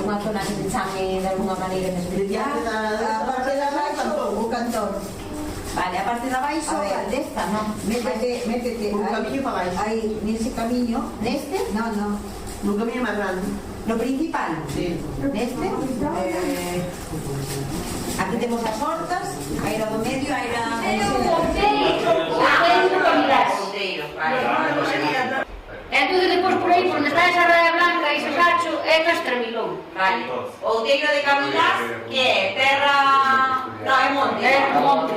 algunha zona que se chame de alguna maneira en especial? A parte de abaixo, o cantón. Vale, a parte de abaixo, desta, non? Métete. Un camiño para baixo. Aí, nese camiño. Neste? No. Un camiño máis grande. No principal? Sí. Neste? Aquí temos as hortas, a era do medio, a era... Entonces despois por aí, por onde está esa raya blanca e ese sacho, é Castramilón. Vale. Outeiro de Camilas, que é terra... Non, é monte. É monte,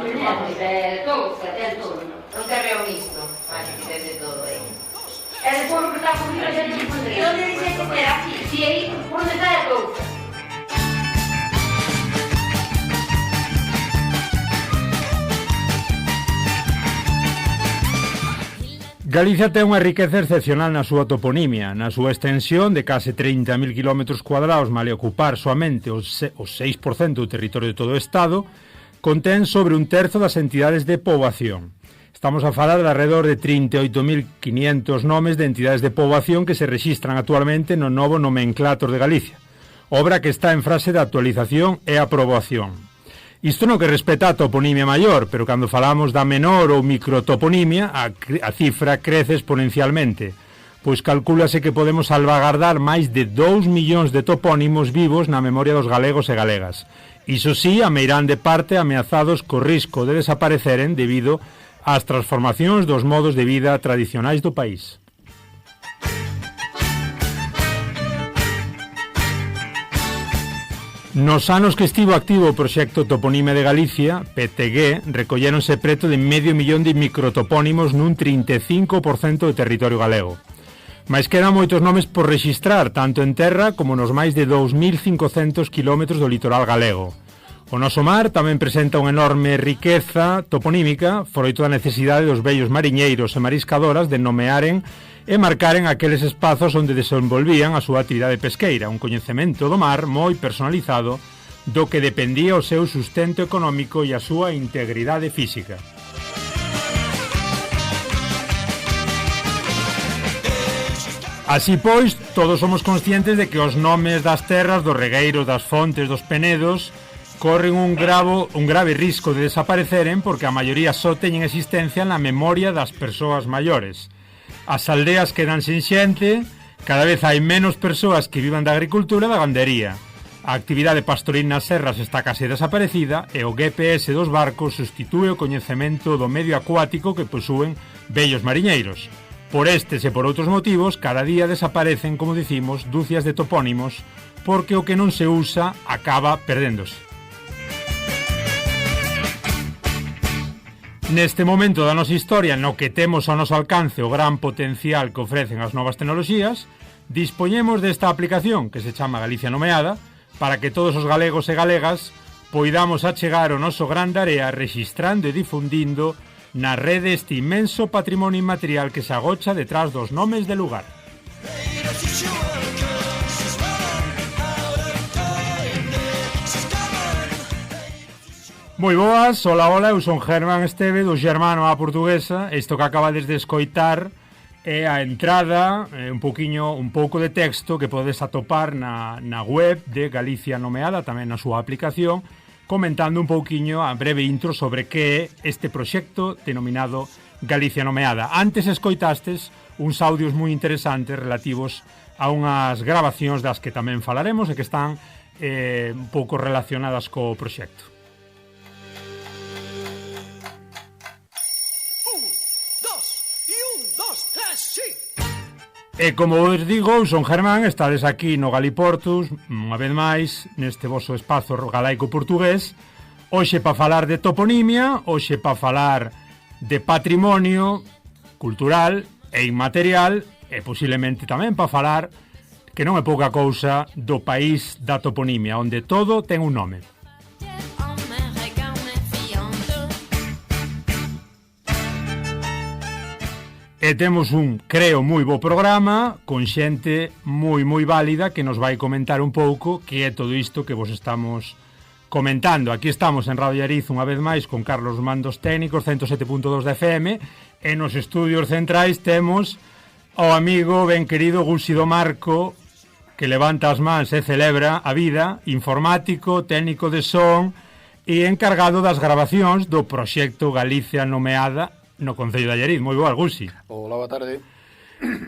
é todo, é todo. Un terreo mixto. Vale, ten de todo aí. E despois o que está por riba xa non se E pondría. onde dixeste que era aquí? Si aí, por onde está é todo. Galicia ten unha riqueza excepcional na súa toponimia, na súa extensión de case 30.000 km cuadrados, male ocupar soamente o 6% do territorio de todo o Estado, contén sobre un terzo das entidades de poboación. Estamos a falar de alrededor de 38.500 nomes de entidades de poboación que se rexistran actualmente no novo nomenclator de Galicia, obra que está en fase de actualización e aprobación. Isto no que respeta a toponimia maior, pero cando falamos da menor ou microtoponimia, a cifra crece exponencialmente, pois calcúlase que podemos salvagardar máis de 2 millóns de topónimos vivos na memoria dos galegos e galegas. Iso sí, a meirande parte ameazados co risco de desapareceren debido ás transformacións dos modos de vida tradicionais do país. Nos anos que estivo activo o proxecto Toponimia de Galicia, PTG, recolléronse preto de medio millón de microtopónimos nun 35% do territorio galego. Mais quedan moitos nomes por rexistrar, tanto en terra como nos máis de 2.500 km do litoral galego. O noso mar tamén presenta unha enorme riqueza toponímica, froito da necesidade dos vellos mariñeiros e mariscadoras de nomearen e marcaren aqueles espazos onde desenvolvían a súa actividade pesqueira, un coñecemento do mar moi personalizado do que dependía o seu sustento económico e a súa integridade física. Así pois, todos somos conscientes de que os nomes das terras, dos regueiros, das fontes, dos penedos corren un grave risco de desapareceren porque a maioría só teñen existencia na memoria das persoas maiores. As aldeas quedan sen xente, cada vez hai menos persoas que vivan da agricultura e da gandería. A actividade pastoril nas serras está case desaparecida e o GPS dos barcos substitúe o coñecemento do medio acuático que posúen vellos mariñeiros. Por estes e por outros motivos, cada día desaparecen, como dicimos, dúcias de topónimos, porque o que non se usa acaba perdéndose. Neste momento da nosa historia, no que temos ao noso alcance o gran potencial que ofrecen as novas tecnoloxías, dispoñemos desta aplicación que se chama Galicia Nomeada para que todos os galegos e galegas poidamos achegar o noso gran área rexistrando e difundindo na rede este inmenso patrimonio inmaterial que se agocha detrás dos nomes de lugar. Moi boas, hola, eu son Germán Esteve do Xermano á Portuguesa. Isto que acabades de escoitar é a entrada, un pouco de texto que podes atopar na web de Galicia Nomeada, tamén na súa aplicación, comentando un pouquiño a breve intro sobre que é este proxecto denominado Galicia Nomeada. Antes escoitastes uns audios moi interesantes relativos a unhas grabacións das que tamén falaremos e que están un pouco relacionadas co proxecto. E como vos digo, son Germán, estades aquí no Galiportus, unha vez máis, neste voso espazo galaico portugués, hoxe para falar de toponimia, hoxe para falar de patrimonio cultural e inmaterial, e posiblemente tamén para falar, que non é pouca cousa, do país da toponimia, onde todo ten un nome. E temos un, creo, moi bo programa con xente moi válida que nos vai comentar un pouco que é todo isto que vos estamos comentando. Aquí estamos en Radio Ariz unha vez máis con Carlos Mandos Técnicos 107.2 de FM e nos estudios centrais temos ao amigo ben querido Gulsi do Marco que levanta as mans e celebra a vida, informático, técnico de son e encargado das grabacións do proxecto Galicia Nomeada no Concello de Allariz. Moi boa, Gusi. Hola, boa tarde.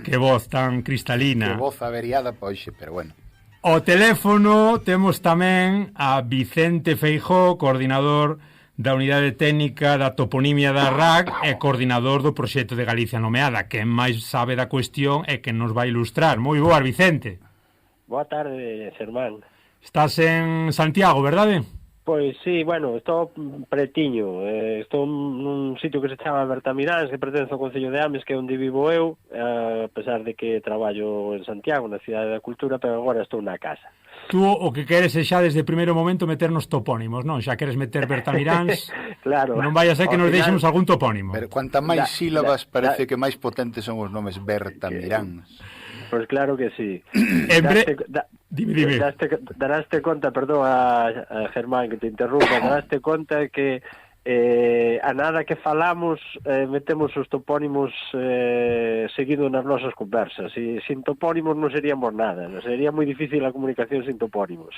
Que voz tan cristalina. Que voz averiada, pois, pero bueno. O teléfono temos tamén a Vicente Feijóo, coordinador da Unidade Técnica da Toponimia da RAC e coordinador do proxecto de Galicia Nomeada. Quen máis sabe da cuestión é que nos vai ilustrar. Moi boa, Vicente. Boa tarde, Germán. Estás en Santiago, verdade? Pois sí, bueno, estou pretiño. Estou nun sitio que se chama Bertamiráns, que pertence ao Concello de Ames, que é onde vivo eu, a pesar de que traballo en Santiago, na Cidade da Cultura, pero agora estou na casa. Tú o que queres é xa desde o primeiro momento meternos topónimos, non? Xa queres meter Bertamiráns, claro. Non vai a ser que nos deixemos algún topónimo. Pero cuanta máis sílabas parece que máis potentes son os nomes Bertamiráns. Pois claro que sí. Dime. Daraste conta, perdón a Germán que te interrumpa, daraste conta que a nada que falamos metemos os topónimos seguido nas nosas conversas. E sin topónimos non seríamos nada, sería moi difícil a comunicación sin topónimos.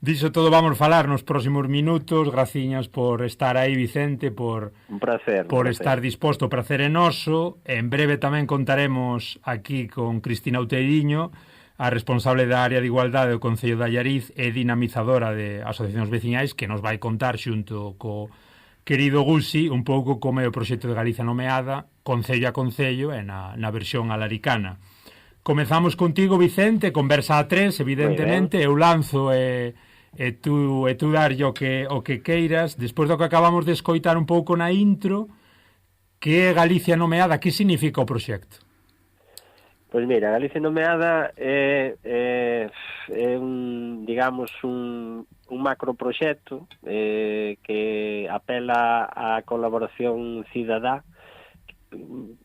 Diso todo vamos falar nos próximos minutos. Graciñas por estar aí, Vicente, por un placer, estar disposto. O prazer é noso. En breve tamén contaremos aquí con Cristina Outeiriño, a responsable da área de igualdade do Concello de Allariz e dinamizadora de asociacións veciñais, que nos vai contar xunto co querido Gusi un pouco como é o proxecto de Galicia Nomeada, concello a concello e na versión alaricana. Comezamos contigo, Vicente, conversa a tres, evidentemente, eu lanzo e tú darlle o que queiras. Despois do que acabamos de escoitar un pouco na intro, que é Galicia Nomeada, que significa o proxecto? Pois mira, Galicia Nomeada é un macroproxecto que apela á colaboración cidadá.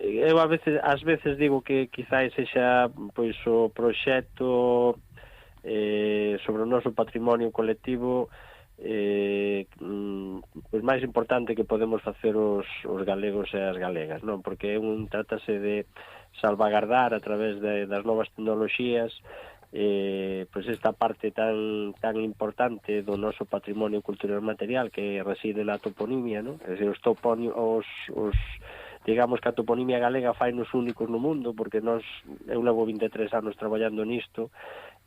Eu ás veces digo que quizás sexa pois o proxecto sobre o noso patrimonio colectivo pois máis importante que podemos facer os galegos e as galegas, non? Porque trátase de salvagardar a través das novas tecnoloxías pois esta parte tan importante do noso patrimonio cultural material que reside na toponimia, non? É dicir, digamos que a toponimia galega fainos únicos no mundo, porque eu levo 23 anos traballando nisto,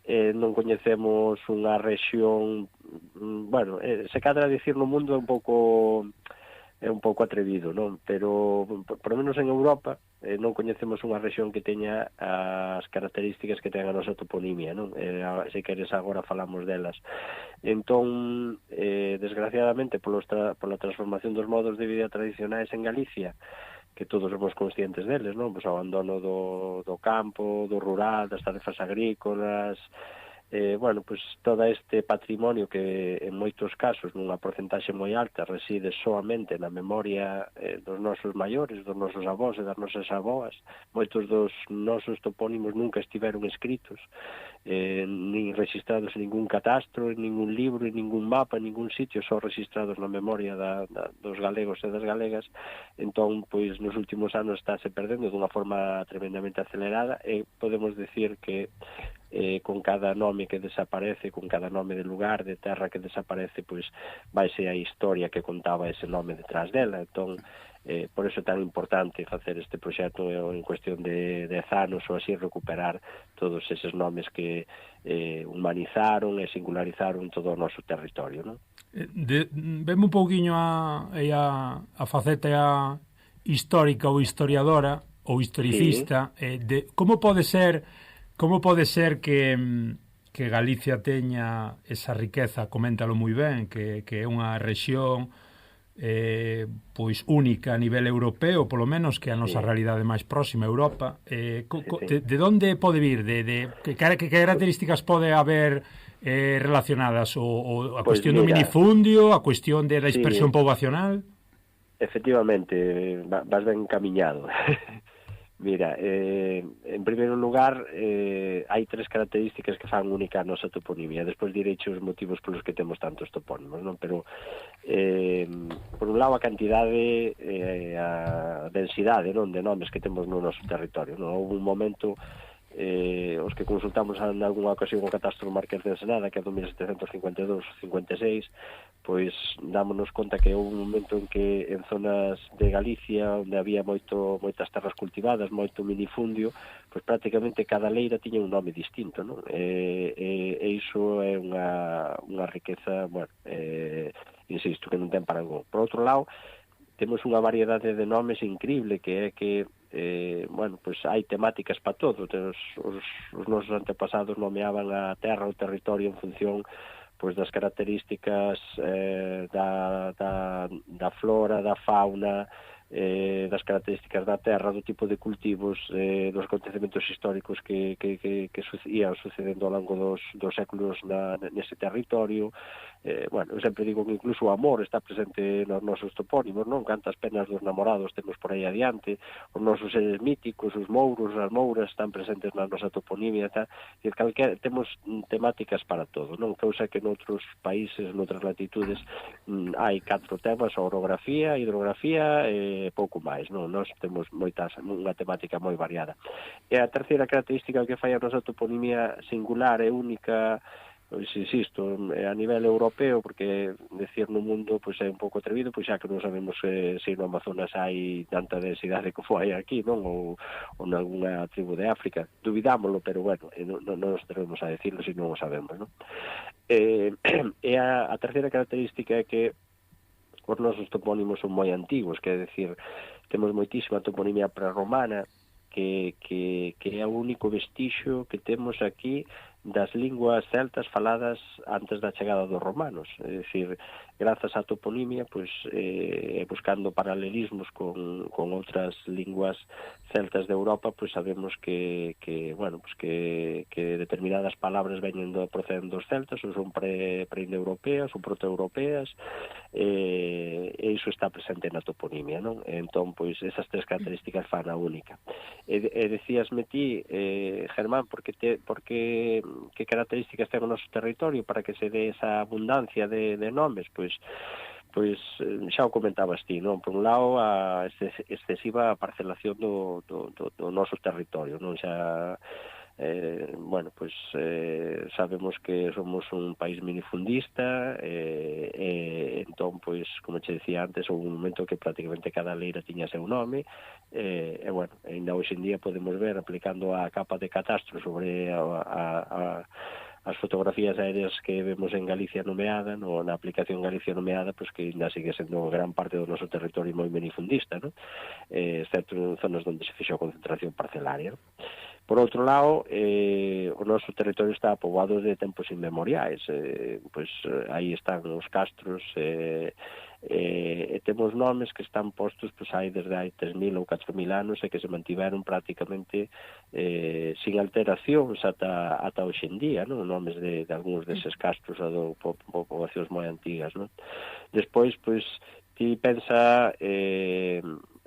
non coñecemos unha rexión, bueno, se cadra dicir no mundo é un pouco atrevido, non? Pero por lo menos en Europa non coñecemos unha rexión que teña as características que ten a nosa toponimia, non? Se queres agora falamos delas. Entón, desgraciadamente pola transformación dos modos de vida tradicionais en Galicia, que todos somos conscientes deles, non? Pois o abandono do campo, do rural, das tarefas agrícolas, bueno, pois todo este patrimonio que en moitos casos nunha porcentaxe moi alta reside soamente na memoria dos nosos maiores, dos nosos avós e das nosas avoas. Moitos dos nosos topónimos nunca estiveron escritos, nin registrados en ningún catastro, en ningún libro, en ningún mapa, en ningún sitio, só registrados na memoria dos galegos e das galegas. Entón, pois nos últimos anos estáse perdendo dunha forma tremendamente acelerada e podemos decir que con cada nome que desaparece, con cada nome de lugar, de terra que desaparece, pois vaise a historia que contaba ese nome detrás dela. Entón, por iso é tan importante facer este proxecto en cuestión de 10 anos ou así, recuperar todos eses nomes que humanizaron e singularizaron todo o noso territorio, non? Veme un pouquiño a faceta histórica ou historiadora ou historicista, de como pode ser que Galicia teña esa riqueza, coméntalo moi ben, que é unha rexión pois única a nivel europeo, polo menos que a nosa realidade máis próxima, Europa. De onde pode vir? Que características pode haber relacionadas? A cuestión do minifundio, a cuestión da dispersión poboacional? Efectivamente, vas ben encaminhado. Mira, en primeiro lugar, hai tres características que fan única a nosa toponimia. Despois direiche os motivos polos que temos tantos topónimos, non? Pero, por un lado, a cantidade, a densidade, non, de nomes que temos no noso territorio, non? Houve un momento, os que consultamos en algunha ocasión o catastro Marqués de Ensenada, que é do 1752-56, pois dámonos conta que houve un momento en que en zonas de Galicia onde había moitas terras cultivadas, moito minifundio, pois prácticamente cada leira tiña un nome distinto, non? E iso é unha riqueza, bueno, insisto, que non ten parangón. Por outro lado, temos unha variedade de nomes increíble, que é que bueno, pois hai temáticas para todo. Os nosos antepasados nomeaban a terra, o territorio en función pois das características da flora, da fauna, das características da terra, do tipo de cultivos, dos acontecementos históricos que ian sucedendo ao longo dos séculos nese territorio. Bueno, eu sempre digo que incluso o amor está presente nos nosos topónimos, non? Cantas penas dos namorados temos por aí adiante, os nosos seres míticos, os mouros, as mouras están presentes na nosa toponimia, temos temáticas para todo, non? Cousa que noutros países, noutras latitudes, hai 4 temas: a orografía, a hidrografía e pouco máis, non? Nós temos unha temática moi variada. E a terceira característica que fai a nosa toponimia singular e única, pois insisto, a nivel europeo, porque decir no mundo pois é un pouco atrevido, pois xa que non sabemos se no Amazonas hai tanta densidade como hai aquí, non? Ou nalgúna tribu de África. Dubidámoslo, pero bueno, non nos atrevemos a decirlo se non o sabemos, non? E a terceira característica é que os nosos topónimos son moi antigos, que é dicir, temos moitísima toponimia prerromana, que é o único vestixio que temos aquí das linguas celtas faladas antes da chegada dos romanos. É dicir, grazas á toponimia, pois, buscando paralelismos con outras linguas celtas de Europa, pois sabemos que determinadas palabras proceden dos celtas, ou son pre-indoeuropeas ou protoeuropeas, e iso está presente na toponimia, non? Entón, pois, esas 3 características fan a única. E decíasme ti, Germán, que características ten o noso territorio para que se dé esa abundancia de nomes? Pois xa o comentabas ti, non? Por un lado, a excesiva parcelación do noso territorio, non? Xa sabemos que somos un país minifundista, entón, pois, como che decía antes, houve un momento que prácticamente cada leira tiña seu nome, e, bueno, ainda hoxe en día podemos ver, aplicando a capa de catastro sobre as fotografías aéreas que vemos en Galicia nomeada, na aplicación Galicia nomeada, pois que ainda sigue sendo gran parte do noso territorio moi minifundista, non? Excepto en zonas onde se fixo a concentración parcelaria, non? Por outro lado, o noso territorio está poboado de tempos inmemoriais, pois aí están os castros, e temos nomes que están postos pois hai desde hai 3.000 ou 4.000 anos e que se mantiveron prácticamente sin alteracións ata hoxe en día, non? Nomes de algúns deses castros ou poboacións moi antigas, non? Despois, pois, ti pensa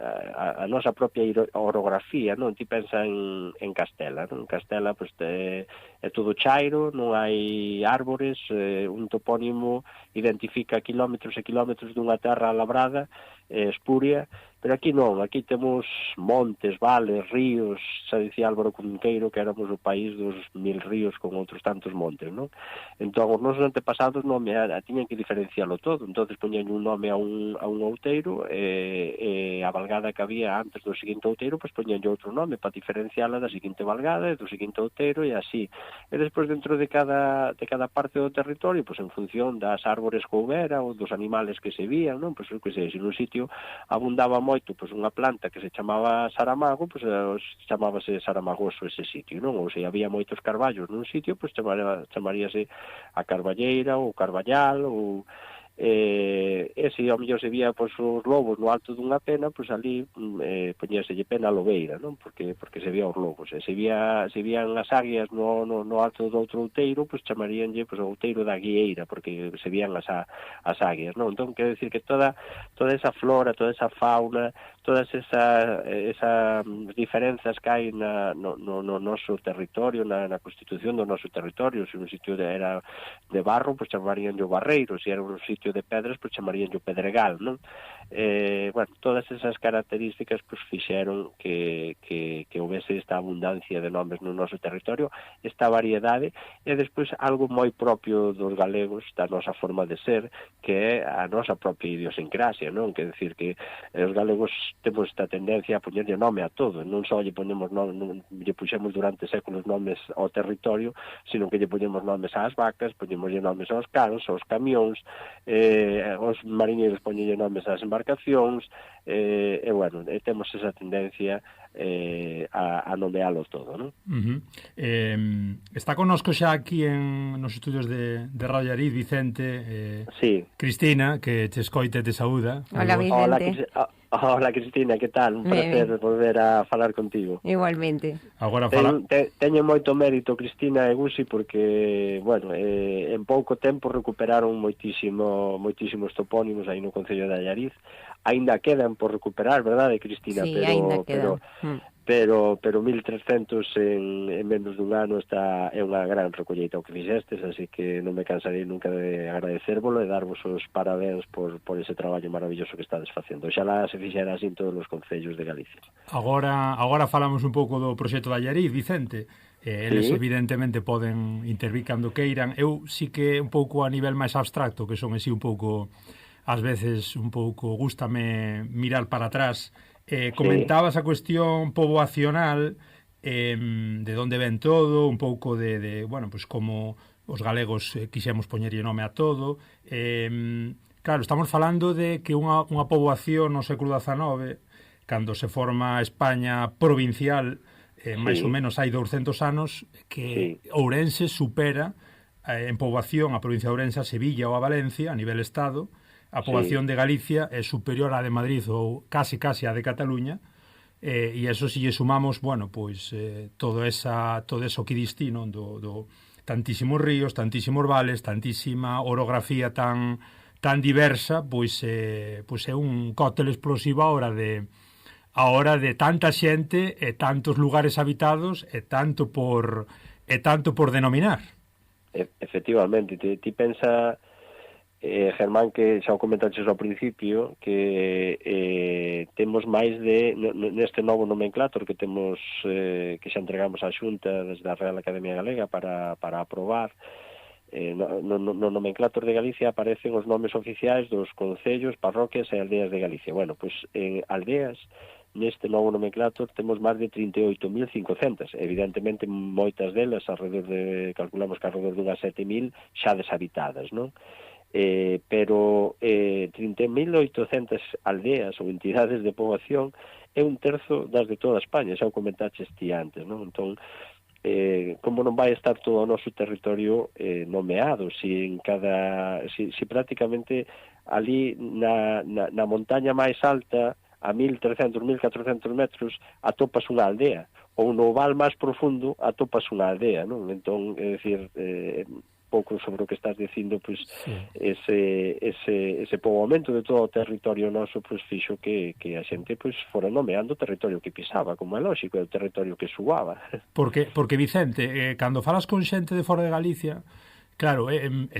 a nosa propia orografía, non? Ti pensa en Castela, non? Castela, pois, é todo chairo, non hai árbores, un topónimo identifica kilómetros e kilómetros dunha terra labrada, espuria, pero aquí non, aquí temos montes, vales, ríos. Xa dicía Álvaro Cunqueiro que éramos o país dos 1000 ríos con outros tantos montes, non? Entón, os nosos antepasados tiñan que diferencialo todo, entonces poñen un nome a un outeiro, e a valgada que había antes do seguinte outeiro, pois poñen outro nome para diferenciala da seguinte valgada e do seguinte outeiro, e así. E despois, dentro de cada parte do territorio, pois en función das árbores que houbera ou dos animales que se vían, non? Pois, que se nun sitio abundaba moito pois unha planta que se chamaba saramago, pois chamábase saramagoso ese sitio, non? Ou se había moitos carballos nun sitio, pois chamaríase a carballeira ou carballal, ou se ao mellor se vía pois os lobos no alto dunha pena, pois ali poñéselle pena a lobeira, non? Porque se vía os lobos. E se vían as águias no alto do outro outeiro, pois chamaríanlle pois o outeiro da aguieira, porque se vían as águias, non? Entón, quero dicir que toda esa flora, toda esa fauna, todas esas diferenzas que hai no noso territorio, na constitución do noso territorio. Se un sitio era de barro, pois chamaríanlo barreiro, se era un sitio de pedras, pois chamaríanlo pedregal, non? Bueno, todas esas características pois fixeron que houvese esta abundancia de nomes no noso territorio, esta variedade, e despois algo moi propio dos galegos, da nosa forma de ser, que é a nosa propia idiosincrasia, non? Que decir que os galegos temos esta tendencia a poñerlle nome a todo, non só lle ponemos nome, non lle puxemos durante séculos nomes ao territorio, sino que lle ponemos nomes ás vacas, poñemoslle nomes aos cans, aos camións, os mariñeiros poñenlle nomes ás embarcacións, e bueno, temos esa tendencia a nomealo todo, non? Está connosco xa aquí nos estudios de Radio Allariz Vicente, sí. Cristina, que te escoite e te saúda. Hola, Vicente. Hola, Cristina, que tal? Un placer volver a falar contigo. Igualmente. Agora teño moito mérito Cristina e Gusi porque, bueno, en pouco tempo recuperaron moitísimos topónimos aí no Concello de Allariz. Aínda quedan por recuperar, verdade, Cristina? Sí, aínda quedan. Pero 1.300 en menos dun ano é unha gran recolleita o que fixestes, así que non me cansarei nunca de agradecérvolo e darvos os parabéns por ese traballo maravilloso que estades facendo. Oxalá se fixera así en todos os concellos de Galicia. Agora falamos un pouco do proxecto de Allariz, Vicente. Eles evidentemente poden intervir cando queiran. Eu sí que un pouco a nivel máis abstracto, que son así un pouco, ás veces un pouco, gústame mirar para atrás. Comentabas a cuestión poboacional, de onde ven todo, un pouco de bueno, pues como os galegos quixemos poñerlle nome a todo. Claro, estamos falando de que unha poboación no século XIX, cando se forma a España provincial, máis ou menos hai 200 anos, que Ourense supera en poboación a provincia de Ourense, a Sevilla ou a Valencia, a nivel Estado. A poboación de Galicia é superior á de Madrid ou casi á de Cataluña, e eso si lle sumamos, bueno, pois todo eso que distí, non, do tantísimos ríos, tantísimos vales, tantísima orografía tan diversa, pois é un cóctel explosivo a hora de tanta xente e tantos lugares habitados e tanto por denominar. Efectivamente, ti pensa, Germán, que xa o comentaches ao principio, que temos máis de, neste novo nomenclator que temos, que xa entregamos á Xunta desde a Real Academia Galega para aprobar, no nomenclator de Galicia aparecen os nomes oficiais dos concellos, parroquias e aldeas de Galicia. Bueno, pois en aldeas, neste novo nomenclator, temos máis de 38.500. Evidentemente, moitas delas, calculamos que alrededor dunhas 7.000 xa deshabitadas, non? Pero 30.800 aldeas ou entidades de poboación é un terzo das de toda España, xa o comentaches ti antes, non? Entón, como non vai estar todo o noso territorio nomeado, si prácticamente ali na montaña máis alta, a 1.300, 1.400 metros, atopas unha aldea, ou no val máis profundo atopas unha aldea, non? Entón, é dicir, pouco sobre o que estás dicindo, pois ese poboamento de todo o territorio noso pois fixo que a xente pois fora nomeando o territorio que pisaba, como é lógico, é o territorio que suaba. Porque Vicente, cando falas con xente de fora de Galicia, claro,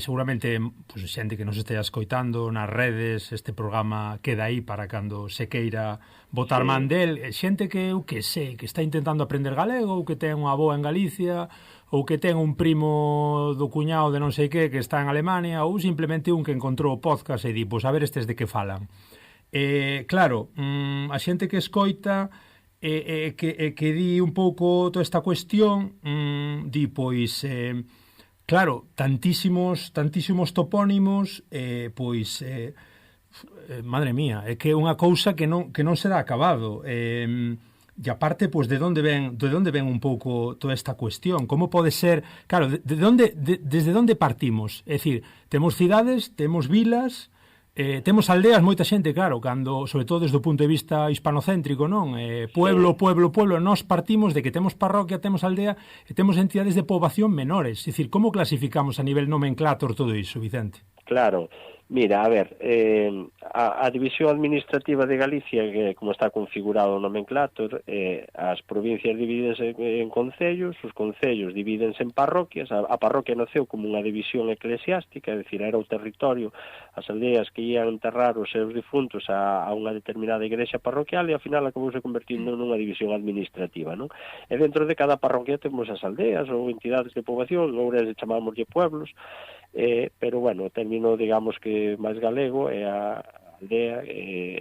seguramente pues, xente que nos estea escoitando nas redes, este programa queda aí para cando se queira botar man del, xente que eu que sei, que está intentando aprender galego, ou que ten unha avoa en Galicia, ou que ten un primo do cuñado de non sei que está en Alemania, ou simplemente un que encontrou o podcast e di, pois a ver estes de que falan. Claro, a xente que escoita que di un pouco toda esta cuestión, di, pois... Claro, tantísimos topónimos, madre mía, é que é unha cousa que non se dá acabado. E aparte, pois, de onde ven un pouco toda esta cuestión? Como pode ser, claro, desde onde partimos? É dicir, temos cidades, temos vilas, temos aldeas, moita xente, claro, cando, sobre todo desde o punto de vista hispanocéntrico, non? Pueblo, nós partimos de que temos parroquia, temos aldea e temos entidades de poboación menores. É dicir, como clasificamos a nivel nomenclator todo iso, Vicente? Claro, Mira, a ver, a División Administrativa de Galicia, que como está configurado o nomenclator, as provincias divídense en concellos, os concellos divídense en parroquias, a parroquia naceu como unha división eclesiástica, é dicir, era o territorio, as aldeas que ian enterrar os seus difuntos a unha determinada igrexa parroquial e ao final acabouse convertindo nunha división administrativa, non? E dentro de cada parroquia temos as aldeas ou entidades de poboación, ou chamámoslle pueblos, pero, bueno, o término, digamos, que máis galego é a aldea,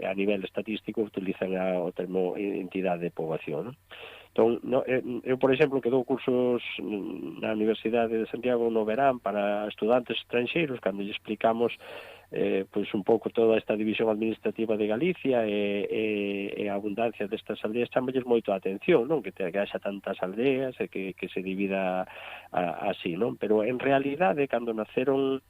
a nivel estatístico utilizan o termo entidade de poboación, non? Entón, eu, por exemplo, que dou cursos na Universidade de Santiago no verán para estudantes estranxeiros, cando lle explicamos pois un pouco toda esta división administrativa de Galicia e a abundancia destas aldeas, chamalles moito a atención, non? Que haxa tantas aldeas e que se divida así, non? Pero en realidade, cando naceron,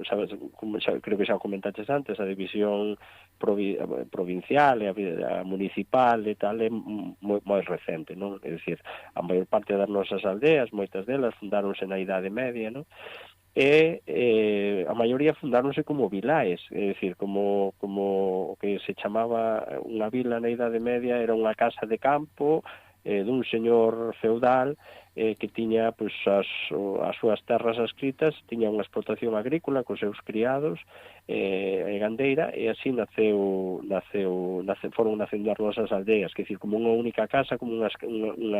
sabes, como creo que xa comentaches antes, a división provincial e a municipal e tal é moi recente, non? É dicir, a maior parte das nosas aldeas, moitas delas fundáronse na Idade Media, non? E a maioría fundáronse como vilaes, é dicir, como o que se chamaba unha vila na Idade Media era unha casa de campo dun señor feudal que tiña pois, as súas terras adscritas, tiña unha explotación agrícola cos seus criados e gandeira, e así foron nacendo as nosas aldeas, que dicir, como unha única casa, como unha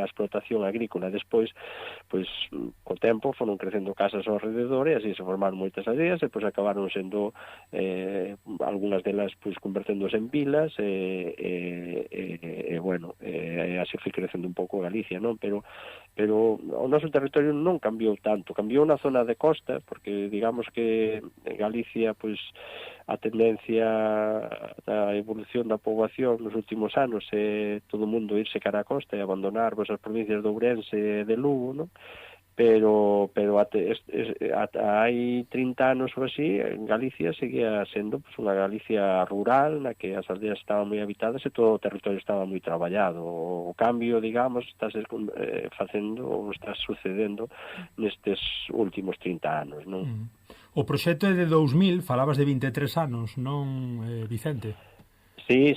explotación agrícola. Despois, pois, co tempo foron crecendo casas ao rededor e así se formaron moitas aldeas e pois acabaron sendo algunhas delas pois converténdose en vilas e bueno, así foi crecendo un pouco Galicia, non? Pero o noso territorio non cambiou tanto, cambiou na zona de costa, porque digamos que en Galicia, pois, a tendencia da evolución da poboación nos últimos anos é todo o mundo irse cara a costa e abandonar pois, as provincias de Ourense e de Lugo, non? Pero hai 30 anos ou así, en Galicia seguía sendo pues, unha Galicia rural na que as aldeas estaban moi habitadas e todo o territorio estaba moi traballado. O cambio, digamos, está facendo ou está sucedendo nestes últimos 30 anos, non? O proxecto é de 2000, falabas de 23 anos, non, Vicente? Sí.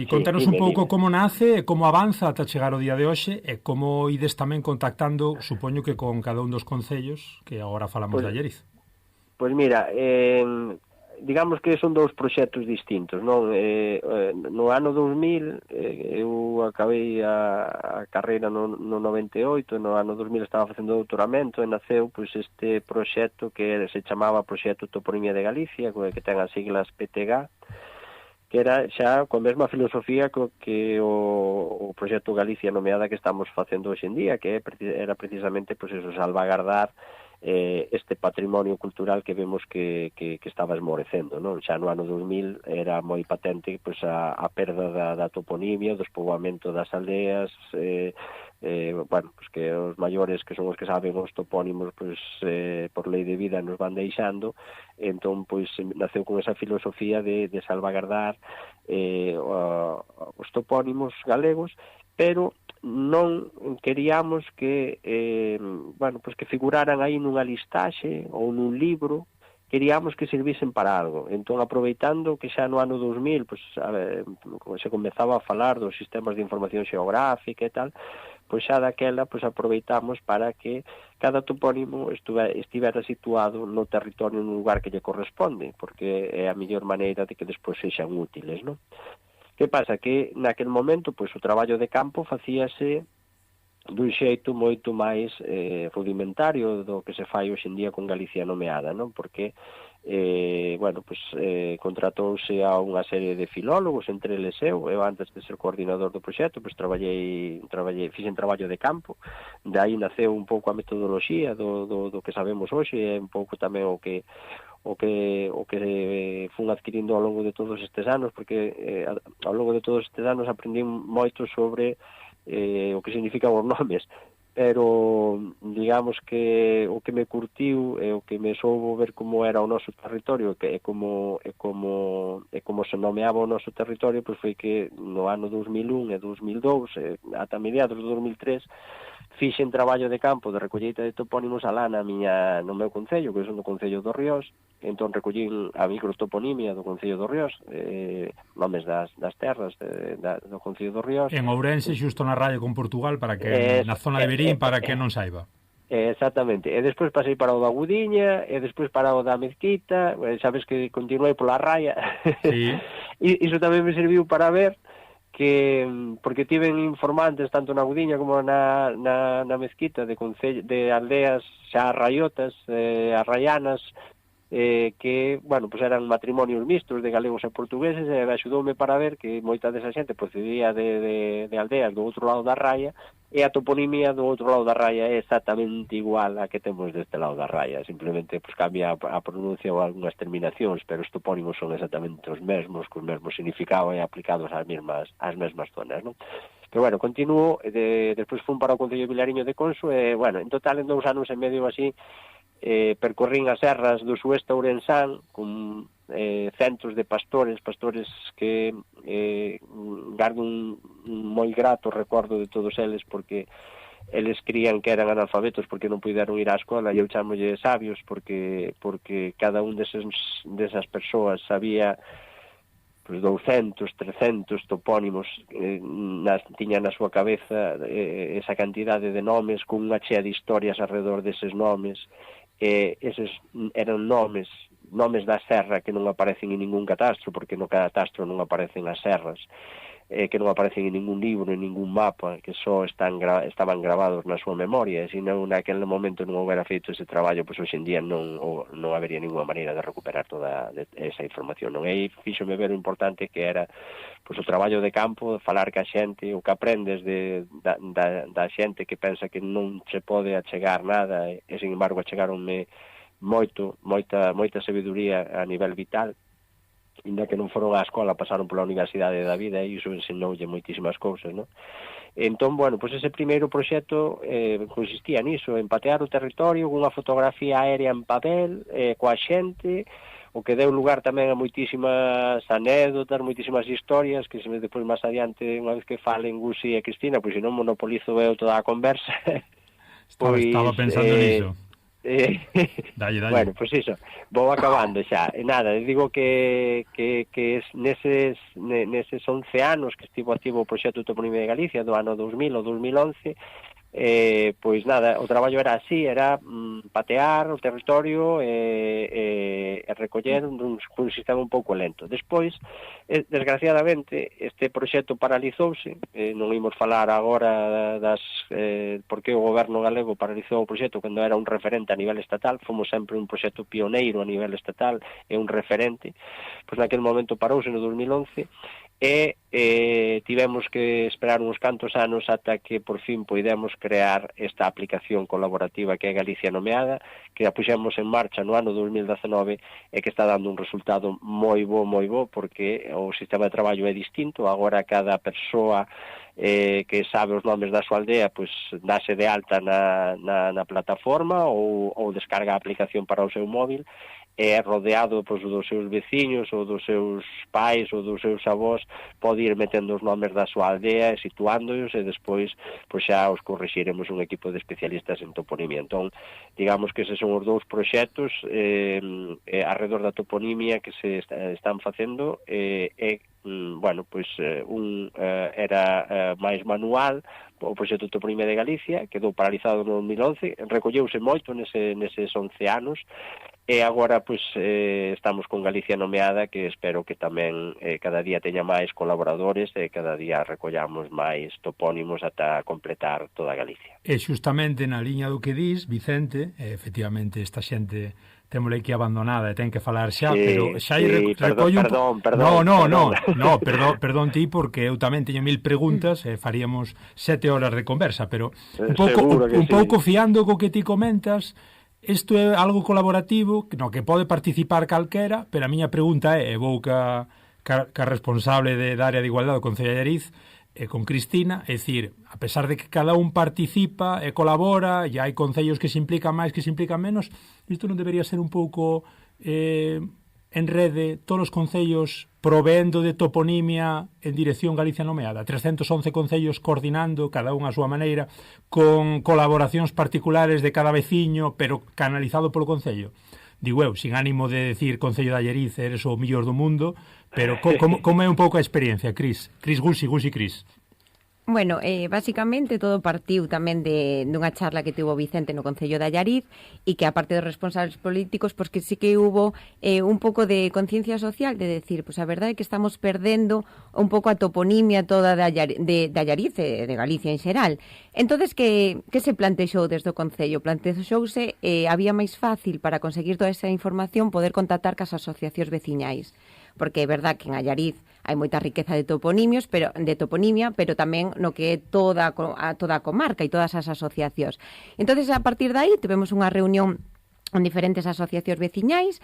Contanos un pouco como nace e como avanza ata chegar o día de hoxe e como ides tamén contactando, supoño que con cada un dos concellos que agora falamos de Alleriz. Pois mira, digamos que son dous proxectos distintos, non? No ano 2000 eu acabei a carreira no 98, no ano 2000 estaba facendo doutoramento e naceu pois este proxecto que se chamaba Proxecto Toponimia de Galicia, que ten as siglas PTG, que era xa coa mesma filosofía que o proxecto Galicia Nomeada que estamos facendo hoxe en día, que era precisamente pois eso, salvagardar este patrimonio cultural que vemos que estaba esmorecendo, non? Xa no ano 2000 era moi patente pois a perda da toponimia, do despoboamento das aldeas, bueno, pues que os maiores que son os que saben os topónimos pues, por lei de vida nos van deixando, entón pois naceu con esa filosofía de salvagardar os topónimos galegos, pero non queríamos que bueno, pues que figuraran aí nunha listaxe ou nun libro, queríamos que servisen para algo. Entón, aproveitando que xa no ano 2000 pues, se comezaba a falar dos sistemas de información xeográfica e tal, pois xa daquela pues, aproveitamos para que cada topónimo estivera situado no territorio, nun lugar que lle corresponde, porque é a mellor maneira de que despois sexan útiles, non? Que pasa? Que naquel momento pois, o traballo de campo facíase dun xeito moito máis rudimentario do que se fai hoxe en día con Galicia Nomeada, non? Porque bueno, pues, contratouse a unha serie de filólogos, entre eles eu antes de ser coordinador do proxecto, pues, fixen traballo de campo, de aí naceu un pouco a metodoloxía do que sabemos hoxe, e un pouco tamén o que fun adquirindo ao longo de todos estes anos, porque ao longo de todos estes anos aprendín moito sobre o que significan os nomes, pero digamos que o que me curtiu e o que me soubo ver como era o noso territorio e como se nomeaba o noso territorio, pois foi que no ano 2001 e 2002 ata mediados de 2003 fixen traballo de campo de recolleita de topónimos alá no meu concello, que son do Concello do Ríos. Entón recollín a microtoponimia do Concello do Ríos, nomes das terras do Concello do Ríos. En Ourense, xusto na raya con Portugal, para que na zona de Verín, para que non saiba. Exactamente. E despois pasei para o da Agudiña, e despois para o da Mezquita, sabes que continuei pola raya. Sí. Iso tamén me serviu para ver que, porque tiven informantes tanto na Agudiña como na Mezquita de aldeas xa raiotas, arraianas, que, bueno, pues eran matrimonios mixtos de galegos e portugueses, e axudoume para ver que moita desa xente procedía de aldeas do outro lado da raya, e a toponimia do outro lado da raya é exactamente igual a que temos deste lado da raya, simplemente pues cambia a pronuncia ou algunhas terminacións, pero os topónimos son exactamente os mesmos, cos mesmos significados e aplicados ás mesmas zonas, non? Pero, bueno, continuo, despois fun para o Concello de Vilariño de Conso, e, bueno, en total, en 2 anos e medio así, percorrín as serras do sueste ourensán con centos de pastores que gardo un moi grato recordo de todos eles, porque eles crían que eran analfabetos porque non puderon ir á escola, e eu chamolle sabios porque cada un desas persoas sabía pues 200, 300 topónimos, tiña na súa cabeza esa cantidade de nomes con unha chea de historias alrededor deses nomes. Eses eran nomes da serra que non aparecen en ningún catastro, porque no catastro non aparecen as serras, que non aparecen en ningún libro, en ningún mapa, que só estaban gravados na súa memoria, e se non naquele momento non houbera feito ese traballo, pois hoxe en día non habería ninguna maneira de recuperar toda esa información, non? E aí fíxome ver o importante que era pois o traballo de campo, falar ca xente, o que aprendes da xente que pensa que non se pode achegar nada, e sin embargo achegaronme moita sabiduría a nivel vital, ainda que non foron á escola, pasaron pola Universidade da Vida, e iso ensinoulle moitísimas cousas, non? Entón, bueno, pois ese primeiro proxecto consistía niso, en patear o territorio con unha fotografía aérea en papel, coa xente, o que deu lugar tamén a moitísimas anécdotas, moitísimas historias, que se depois máis adiante, unha vez que falen Gusi e Cristina, pois se non monopolizo eu toda a conversa. Estaba pensando niso. Dalle. Bueno, pois iso, vou acabando xa. E nada, digo que neses 11 anos que estivo activo o proxecto Toponimia de Galicia, do ano 2000 ou 2011, pois nada, o traballo era así, era patear o territorio e recoller un sistema un pouco lento. Despois, desgraciadamente, este proxecto paralizouse, non imos falar agora porque o goberno galego paralizou o proxecto cando era un referente a nivel estatal, fomos sempre un proxecto pioneiro a nivel estatal e un referente, pois naquele momento parouse no 2011, e tivemos que esperar uns cantos anos ata que por fin poidemos crear esta aplicación colaborativa que é Galicia Nomeada, que a puxemos en marcha no ano 2019 e que está dando un resultado moi bo, porque o sistema de traballo é distinto. Agora cada persoa que sabe os nomes da súa aldea, pois dáse de alta na plataforma ou descarga a aplicación para o seu móvil, e rodeado pois, dos seus veciños ou dos seus pais ou dos seus avós, pode ir metendo os nomes da súa aldea e situándoos, e despois pois, xa os corrixiremos un equipo de especialistas en toponimia. Entón, digamos que eses son os dous proxectos alrededor da toponimia que se están facendo, bueno, pois un era máis manual, o proxecto Toponimia de Galicia, quedou paralizado no 2011, recolleuse moito neses 11 anos, e agora pois estamos con Galicia Nomeada, que espero que tamén cada día teña máis colaboradores e cada día recollamos máis topónimos ata completar toda Galicia. E xustamente na liña do que dis, Vicente, efectivamente esta xente témole aquí abandonada e ten que falar xa, pero xa recollo... Perdón ti, porque eu tamén teño 1000 preguntas e faríamos 7 horas de conversa, pero un pouco fiando co que ti comentas, isto é algo colaborativo, no que pode participar calquera, pero a miña pregunta é, vou ca responsable da área de igualdade do Concello de Allariz, con Cristina, é dicir, a pesar de que cada un participa e colabora, e hai concellos que se implican máis, que se implican menos, isto non debería ser un pouco en rede todos os concellos proveendo de toponimia en dirección Galicia Nomeada, 311 concellos coordinando, cada un a súa maneira, con colaboracións particulares de cada veciño, pero canalizado polo concello. Digo eu, sin ánimo de decir Concello de Allariz, eres o millor do mundo, pero como é un pouco a experiencia, Cris? Cris Gusi. Bueno, basicamente todo partiu tamén dunha charla que tivo Vicente no Concello de Allariz e que aparte dos responsables políticos, pois que sí que hubo un pouco de conciencia social de decir, pois a verdade é que estamos perdendo un pouco a toponimia toda de Allariz e de Galicia en xeral. Entonces, que se plantexou desde o Concello? Plantexouse a vía máis fácil para conseguir toda esa información poder contactar cas asociacións veciñais. Porque é verdad que en Allariz hai moita riqueza de toponimios, de toponimia, pero tamén no que é toda a comarca e todas as asociacións. Entonces, a partir de aí, tivemos unha reunión con diferentes asociacións veciñais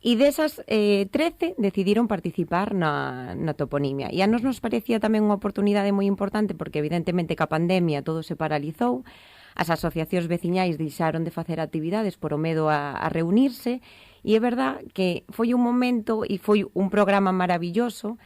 e desas 13 decidiron participar na toponimia. E a nos parecía tamén unha oportunidade moi importante porque evidentemente ca pandemia todo se paralizou, as asociacións veciñais deixaron de facer actividades por o medo a reunirse. E é verdad que foi un momento e foi un programa maravilloso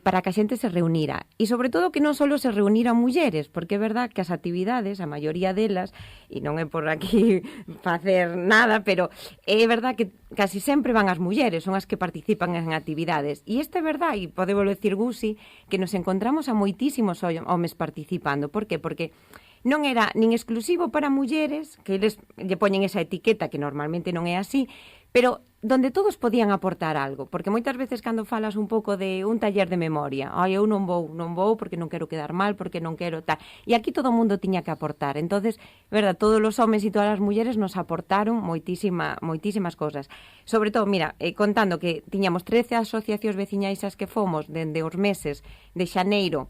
para que a xente se reunira. E sobre todo que non só se reuniran mulleres, porque é verdad que as actividades, a maioría delas, e non é por aquí facer nada, pero é verdad que casi sempre van as mulleres, son as que participan en actividades. E isto é verdad, e podemos decir, Gusi, que nos encontramos a moitísimos homes participando. Por qué? Porque non era nin exclusivo para mulleres, que eles lle poñen esa etiqueta que normalmente non é así, pero donde todos podían aportar algo, porque moitas veces cando falas un pouco de un taller de memoria, eu non vou porque non quero quedar mal, porque non quero tal, e aquí todo o mundo tiña que aportar. Entonces, verdad, todos os homes e todas as mulleres nos aportaron moitísimas cosas. Sobre todo, mira, contando que tiñamos 13 asociacións veciñais as que fomos dende os meses de xaneiro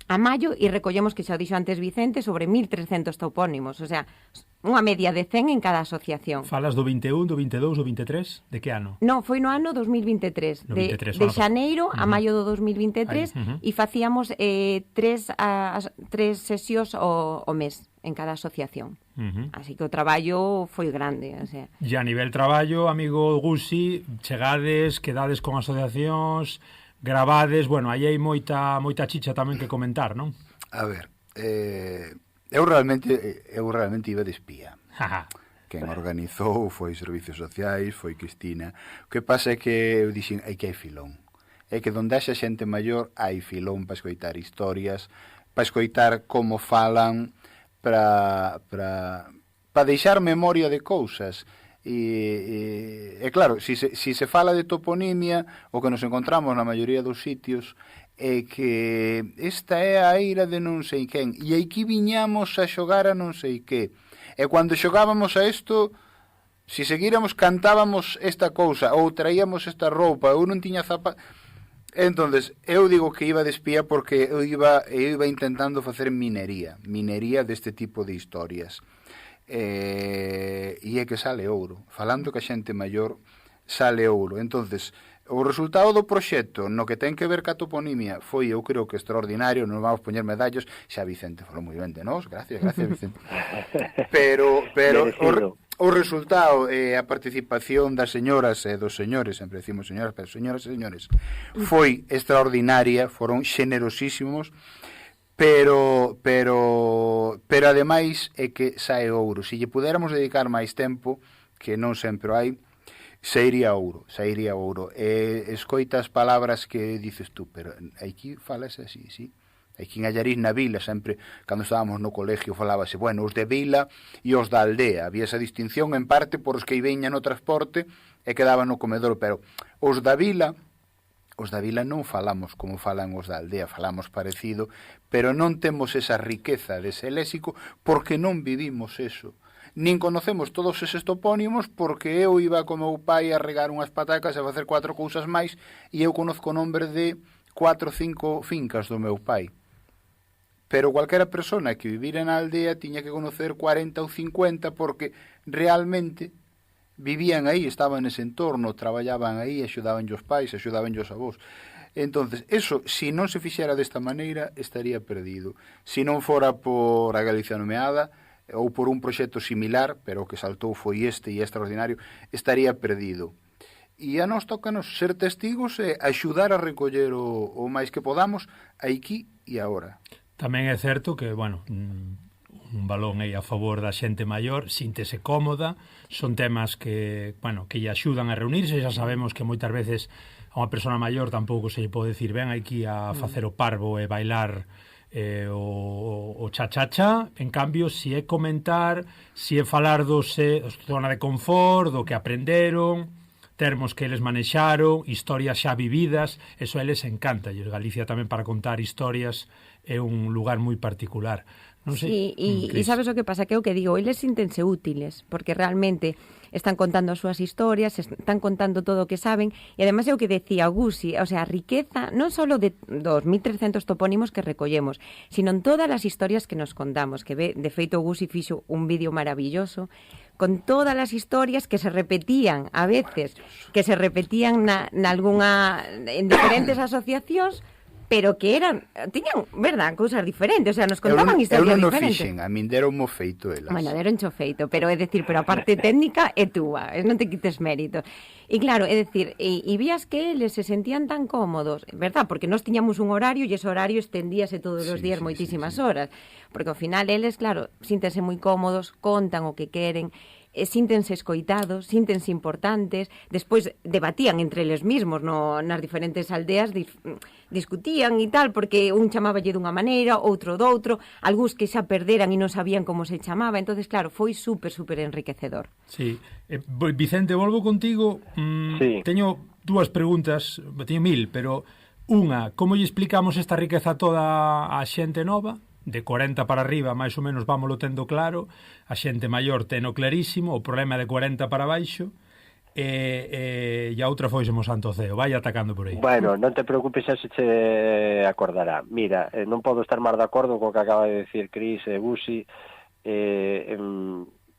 a maio e recollemos, que xa dixo antes Vicente, sobre 1.300 topónimos, o sea, unha media de 100 en cada asociación. Falas do 21, do 22, do 23? De que ano? Non, foi no ano 2023, de xaneiro a maio do 2023, e facíamos tres sesións o mes en cada asociación. Así que o traballo foi grande. O sea. E a nivel traballo, amigo Gusi, chegades, quedades con asociacións, gravades, bueno, aí hai moita chicha tamén que comentar, non? A ver, eu realmente iba de espía. Quen organizou foi Servicios Sociais, foi Cristina. O que pasa é que eu dixen, hai que hai filón. É que donde haxa xente maior hai filón para escoitar historias, para escoitar como falan, para deixar memoria de cousas. E claro, si se fala de toponimia, o que nos encontramos na maioría dos sitios é que esta é a eira de non sei quen, e aquí viñamos a xogar a non sei que, e cando xogábamos a isto, si seguíramos cantábamos esta cousa, ou traíamos esta roupa, ou non tiña zapatos. Entonces, eu digo que iba de espía porque eu iba intentando facer minería deste tipo de historias. E é que sale ouro, falando que a xente maior sale ouro. Entonces, o resultado do proxecto no que ten que ver ca toponimia foi, eu creo que extraordinario, non vamos poñer medallos, xa Vicente falou moi ben de nós, gracias Vicente. Pero o resultado e a participación das señoras e dos señores, sempre decimos señoras, pero señoras e señores, foi extraordinaria, foron xenerosísimos. Pero ademais é que sae ouro. Se lle puderamos dedicar máis tempo, que non sempre hai, sairía ouro. Escoitas palabras que dices tú, pero aquí falas así, sí? Aquí en Allariz, na vila, sempre, cando estábamos no colegio, falábase, bueno, os de vila e os da aldea. Había esa distinción en parte por os que veñan no transporte e quedaban no comedor, pero os da vila non falamos como falan os da aldea, falamos parecido, pero non temos esa riqueza dese léxico porque non vivimos eso. Nin conocemos todos eses topónimos porque eu iba con meu pai a regar unhas patacas e a facer 4 cousas máis e eu conozco o nombre de 4 ou 5 fincas do meu pai. Pero cualquera persona que vivira na aldea tiña que conocer 40 ou 50 porque realmente vivían aí, estaban nese entorno, traballaban aí, axudaban os pais, axudaban os avós. Entonces, eso, se non se fixera desta maneira, estaría perdido. Se non fora por a Galicia Nomeada, ou por un proxecto similar, pero o que saltou foi este e extraordinario, estaría perdido. e a nós tócanos ser testigos e axudar a recoller o máis que podamos aquí e agora. Tamén é certo que, bueno, un balón aí a favor da xente maior, síntese cómoda, son temas que, bueno, que lle axudan a reunirse, xa sabemos que moitas veces a unha persona maior tampouco se lle pode decir ven aquí a facer o parvo e bailar o cha-cha-cha. En cambio, si é comentar, si é falar do zona de confort, do que aprenderon, termos que eles manexaron, historias xa vividas, eso a eles encanta. E Galicia tamén para contar historias é un lugar moi particular. Non sei, sí, e sabes o que pasa? Que é o que digo, eles sintense útiles, porque realmente están contando as súas historias, están contando todo o que saben, e ademais é o que decía Gusi, o sea, a riqueza non só de 2.300 topónimos que recollemos, sino en todas as historias que nos contamos, que de feito Gusi fixo un vídeo maravilloso, con todas as historias que se repetían, a veces, que se repetían en diferentes asociacións, pero que tiñan, verdad, cousas diferentes, o sea, nos contaban historias diferentes. Eu non o fixen, a min deron mo feito elas. Bueno, deron cho feito, pero é decir, pero a parte técnica é túa, non te quites mérito. E claro, é decir, e vías que eles se sentían tan cómodos, verdad, porque nós tiñamos un horario e ese horario estendíase todos os días moitísimas horas, porque ao final eles, claro, síntense moi cómodos, contan o que queren, síntense escoitados, síntense importantes, despois debatían entre eles mismos nas diferentes aldeas, discutían e tal, porque un chamáballe dunha maneira, outro doutro, algúns que xa perderan e non sabían como se chamaba, entonces claro, foi super enriquecedor. Sí. Vicente, volvo contigo. Sí. Teño dúas preguntas, teño 1000, pero unha, como lle explicamos esta riqueza toda á xente nova? De 40 para arriba, máis ou menos, vámolo tendo claro, a xente maior teno clarísimo, o problema de 40 para baixo, e a outra foisemos Santo Ceo, vai atacando por aí. Bueno, non te preocupes, xa se che acordará. Mira, non podo estar máis de acordo co que acaba de decir Cris e Gusi,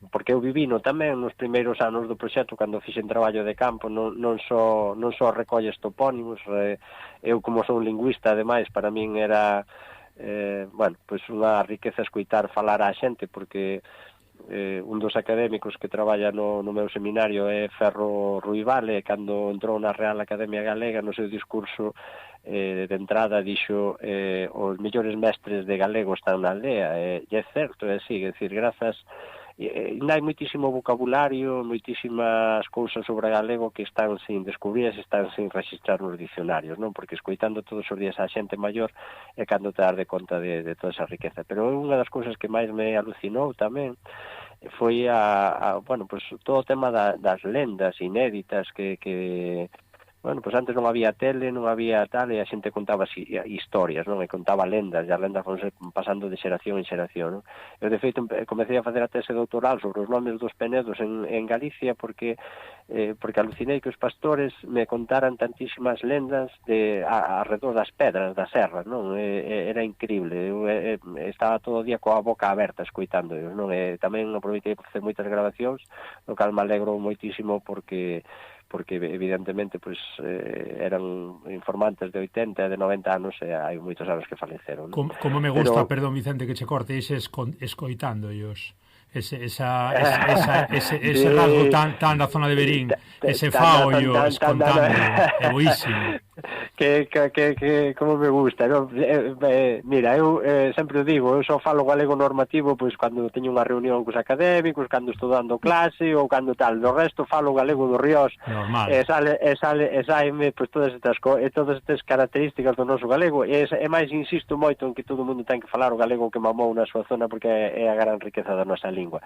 porque eu vivino tamén nos primeiros anos do proxecto, cando fixen traballo de campo, non só recolles topónimos, eu como son lingüista, ademais, para min era pois unha riqueza escoitar falar á xente, porque un dos académicos que traballa no meu seminario é Ferro Ruibal, e cando entrou na Real Academia Galega no seu discurso de entrada dixo os mellores mestres de galego están na aldea, e é certo, é así, é dicir, grazas hai moitísimo vocabulario, moitísimas cousas sobre galego que están sin descubrir, están sin registrar nos dicionarios, non? Porque escoitando todos os días a xente maior é cando te das de conta de toda esa riqueza. Pero unha das cousas que máis me alucinou tamén foi pues, todo o tema das lendas inéditas que pues antes non había tele, non había tal, e a xente contaba historias, non? E contaba lendas, e as lendas foron pasando de xeración en xeración, non? Eu, de feito, comecei a facer a tese doutoral sobre os nomes dos penedos en Galicia porque alucinei que os pastores me contaran tantísimas lendas arredor das pedras, das serras, non? Era increíble, eu estaba todo o día coa boca aberta escoitando, non? E tamén aproveitei para facer moitas grabacións, no cal me alegro moitísimo porque evidentemente pues eran informantes de 80 e de 90 anos e hai moitos anos que faleceron, ¿no? Como me gusta, perdón Vicente que che corte, escoitando ese rasgo tan da zona de Verín, ese fao escontando, é boísimo. Que como me gusta, non? Mira, eu sempre digo, eu só falo galego normativo pois cando teño unha reunión cos académicos, cando estou dando clase ou cando tal, do resto falo galego do Ríos. Normal. Saime pois todas estas características do noso galego, e máis insisto moito en que todo o mundo ten que falar o galego que mamou na súa zona porque é a gran riqueza da nosa lingua.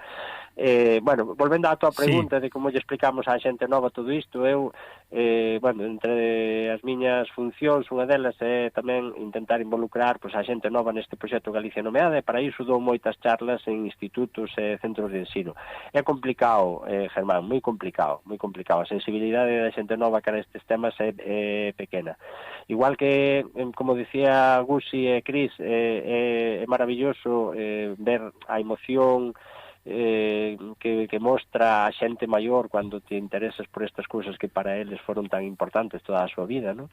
Volvendo á tua pregunta de como lle explicamos á xente nova todo isto, eu entre as miñas funcións, unha delas é tamén intentar involucrar a xente nova neste proxecto Galicia Nomeada, e para iso dou moitas charlas en institutos e centros de ensino. É complicado, Germán, moi complicado. A sensibilidade da xente nova cara a estes temas é pequena. Igual que, como dicía Gusi e Cris, é maravilloso ver a emoción que mostra a xente maior cando te interesas por estas cousas que para eles foron tan importantes toda a súa vida, non?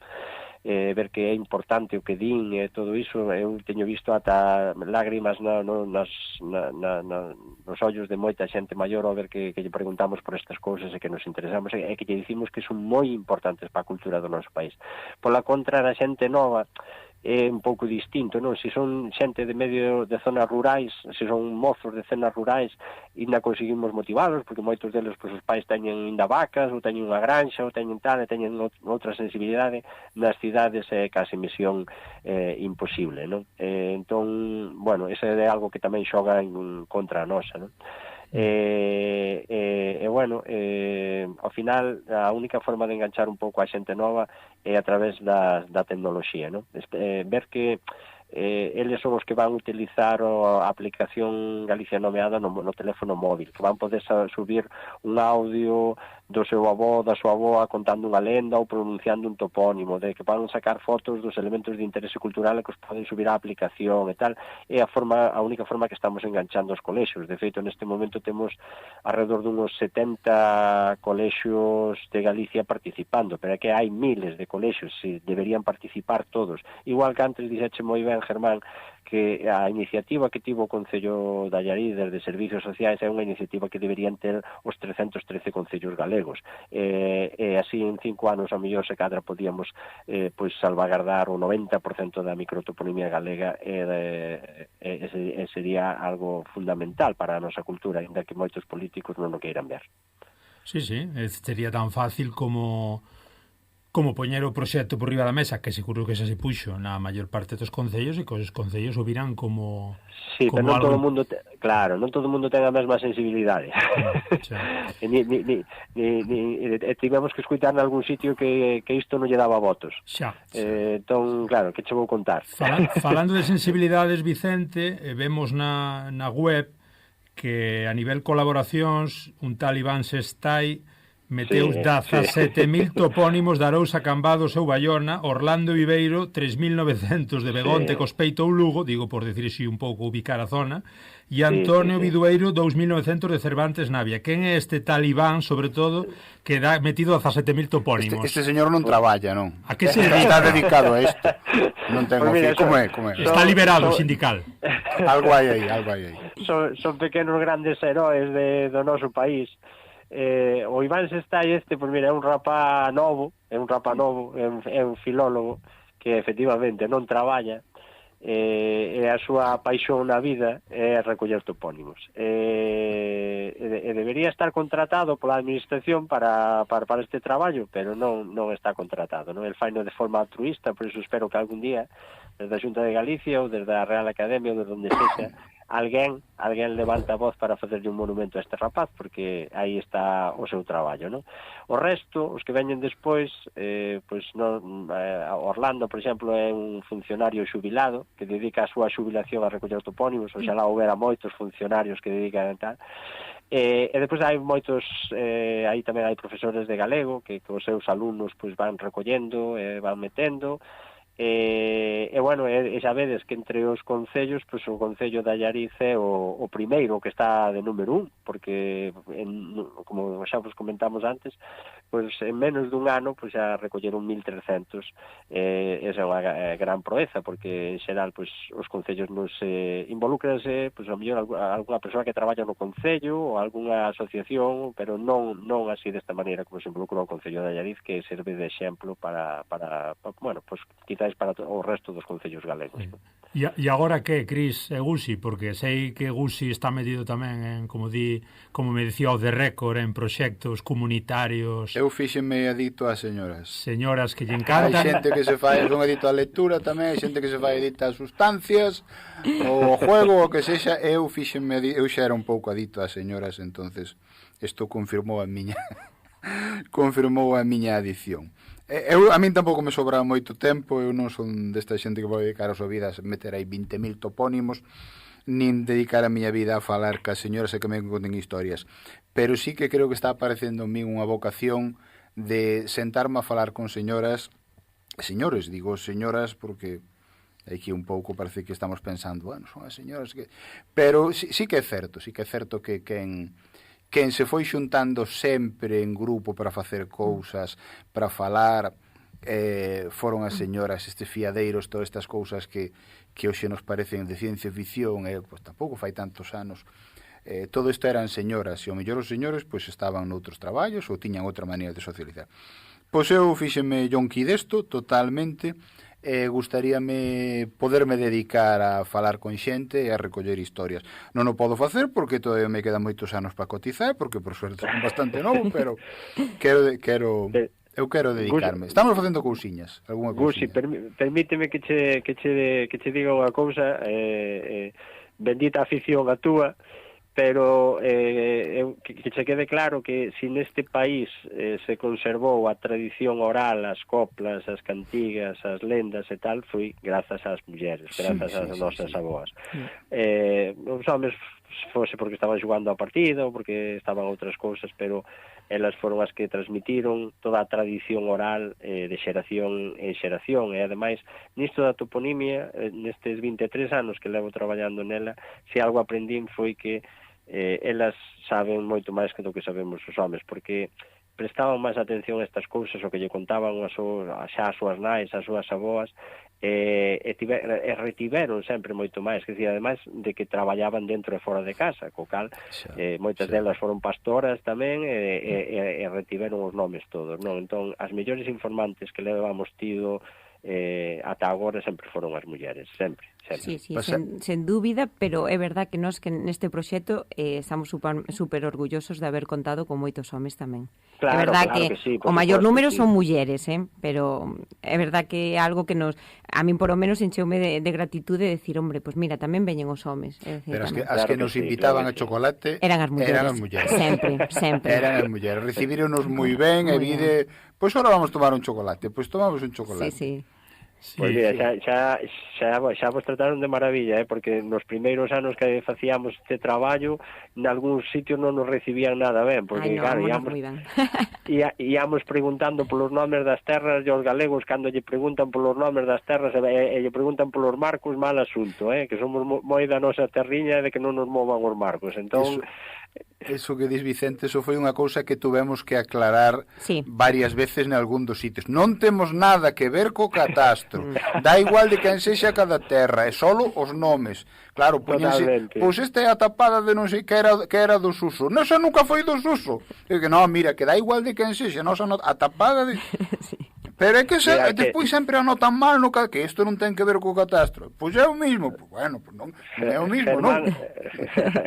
ver que é importante o que din e todo iso. Eu teño visto ata lágrimas nos ollos de moita xente maior ao ver que lle preguntamos por estas cousas e que nos interesamos e que lle dicimos que son moi importantes para a cultura do noso país. Pola contra, a xente nova é un pouco distinto, non? Se son xente de medio de zonas rurais, se son mozos de zonas rurais, ainda conseguimos motivalos, porque moitos deles, pois, os pais teñen ainda vacas, ou teñen unha granxa, ou teñen tal, e teñen outra sensibilidade. Nas cidades é case misión imposible, non? Entón, bueno, ese é algo que tamén xoga en contra a nosa, non? Bueno, ao final a única forma de enganchar un pouco a xente nova é a través da tecnoloxía, non? Ver que eles son os que van utilizar a aplicación Galicia Nomeada no teléfono móvil, que van poder subir un audio do seu avó, da súa avoa contando unha lenda ou pronunciando un topónimo, de que van sacar fotos dos elementos de interese cultural que os poden subir á aplicación e tal. É a única forma que estamos enganchando os colexios. De feito, neste momento temos alrededor dunhos 70 colexios de Galicia participando, pero é que hai miles de colexios, e deberían participar todos. Igual que antes dixeche moi ben, Germán, que a iniciativa que tivo o Concello de Allariz desde Servicios Sociais é unha iniciativa que deberían ter os 313 concellos galegos. E así en 5 anos a mellor se cadra podíamos pois salvagardar o 90% da microtoponimia galega e sería algo fundamental para a nosa cultura, ainda que moitos políticos non o queiran ver. Sí, sería tan fácil como poñer o proxecto por riba da mesa, que seguro que xa se puxo na maior parte dos concellos, e que os concellos o viran como... Sí, pero non todo o mundo... Claro, non todo o mundo ten a mesma sensibilidade. Tivemos que escutar en algún sitio que isto non lle daba votos. Entón, claro, que che vou contar? Falando de sensibilidades, Vicente, vemos na web que a nivel colaboracións un tal Iván Sestai meteu 17.000 topónimos de Arousa, Cambado, Seu Bayona, Orlando Viveiro, 3.900 de Begonte, Cospeito ou Lugo, digo por decir así un pouco ubicar a zona, e Antonio Vidueiro, 2.900 de Cervantes, Navia. Quen é este tal Iván, sobre todo, que dá metido 17.000 topónimos? Este señor non traballa, non? A que se dedica? Está dedicado a isto. Non tengo que... Como é? Está liberado, sindical. Algo hai aí. Son pequenos grandes heróis do noso país. O Iván Sestai pois mira, é un rapá novo, é un filólogo que efectivamente non traballa, e a súa paixón na vida é recoller topónimos, e debería estar contratado pola administración para este traballo, pero non está contratado, non? El faino de forma altruista, por iso espero que algún día desde a Xunta de Galicia ou desde a Real Academia ou desde onde sexa alguén levanta a voz para facerlle un monumento a este rapaz, porque aí está o seu traballo, non? O resto, os que veñen despois, pois non, Orlando, por exemplo, é un funcionario xubilado que dedica a súa xubilación a recoller topónimos, oxalá houbera moitos funcionarios que dedican a tal. E depois hai moitos, aí tamén hai profesores de galego que os seus alumnos pois van recollendo, van metendo. Bueno, xa vedes que entre os concellos, pois o Concello de Allariz é o primeiro que está de número 1, porque como xa vos comentamos antes, pois en menos dun ano pois xa recolleron 1.300. Esa é unha gran proeza, porque en xeral pois os concellos non se involúcranse, pois a mellor algunha persoa que traballa no concello ou algunha asociación, pero non así desta maneira como se involucra o Concello de Allariz, que serve de exemplo para bueno, pois quizás para o resto dos concellos galegos. E agora que, Cris, é Gusi? Porque sei que Gusi está metido tamén en, como me dicía o The Record, en proxectos comunitarios. Eu fíxenme adicto ás señoras. Señoras que lle encantan. Hai xente que se fai un adicto á lectura tamén, hai xente que se fai adicto ás sustancias, o juego, o que sexa. Eu xa era un pouco adicto ás señoras, entonces isto confirmou a miña adicción. A min tampouco me sobra moito tempo, eu non son desta xente que vai dedicar a súa vida a meter aí 20.000 topónimos, nin dedicar a miña vida a falar cas señoras e que me conten historias, pero sí que creo que está aparecendo en mí unha vocación de sentarme a falar con señoras, señores, digo señoras porque aquí un pouco parece que estamos pensando, bueno, son as señoras que... Pero sí que é certo que quen se foi xuntando sempre en grupo para facer cousas, para falar, foron as señoras, estes fiadeiros, todas estas cousas que hoxe nos parecen de ciencia ficción, pois tampouco fai tantos anos. Todo isto eran señoras, e ao mellor os señores pois estaban noutros traballos ou tiñan outra maneira de socializar. Pois eu fíxeme yonqui desto totalmente, gustaríame poderme dedicar a falar con xente e a recoller historias. Non o podo facer porque todavía me quedan moitos anos para cotizar, porque por suerte son bastante novo, pero eu quero dedicarme. Estamos facendo cousiñas, algunha cousiña. Gusi, permíteme que che diga unha cousa, bendita afición a túa, pero que che quede claro que se neste país se conservou a tradición oral, as coplas, as cantigas, as lendas e tal, foi grazas ás mulleres, grazas ás nosas aboas. Os homens fose porque estaban xogando a partida ou porque estaban outras cousas, pero elas foron as que transmitiron toda a tradición oral de xeración en xeración, e ademais nisto da toponimia, nestes 23 anos que levo traballando nela, se algo aprendín foi que elas saben moito máis que do que sabemos os homes, porque prestaban máis atención a estas cousas, o que lle contaban xa as súas nais, as súas aboas, e retiveron sempre moito máis, que dicir, ademais de que traballaban dentro e fora de casa, co cal moitas delas foron pastoras tamén, e retiveron os nomes todos, non? Entón, as mellores informantes que levamos tido ata agora sempre foron as mulleres, sempre. Sí, sen dúbida, pero é verdad que nós que neste proxecto estamos super orgullosos de haber contado con moitos homes tamén. Claro, é verdad que sí, o maior número sí. son mulleres, pero é verdad que é algo que a min por lo menos encheume de gratitude de decir, hombre, pues mira, tamén veñen os homes. Pero as que nos invitaban a chocolate eran as mulleres. Sempre. Eran as mulleres. Recibíronos moi ben e vide, pois ahora vamos tomar un chocolate, pois tomamos un chocolate. Sí. Pois mira, xa vos trataron de maravilla, porque nos primeiros anos que facíamos este traballo, nalgúns sitios non nos recibían nada ben, porque claro, íamos preguntando polos nomes das terras, e os galegos cando lle preguntan polos nomes das terras e lle preguntan polos marcos, mal asunto, que somos moi da nosa terriña de que non nos movan os marcos. Entón, eso que dis, Vicente, eso foi unha cousa que tuvemos que aclarar varias veces nalgún dos sitios. Non temos nada que ver co catastro. Dá igual de quen sexa cada terra, é solo os nomes. Claro, poñense, pois esta é a tapada de non sei que era do Suso. Nosa nunca foi do Suso. E que non, mira, que dá igual de quen sexa, nosa a tapada de... Pero é que despois sempre anotan mal no que isto non ten que ver co catastro. Pois é o mismo. Pois bueno, pois non é o mismo, non?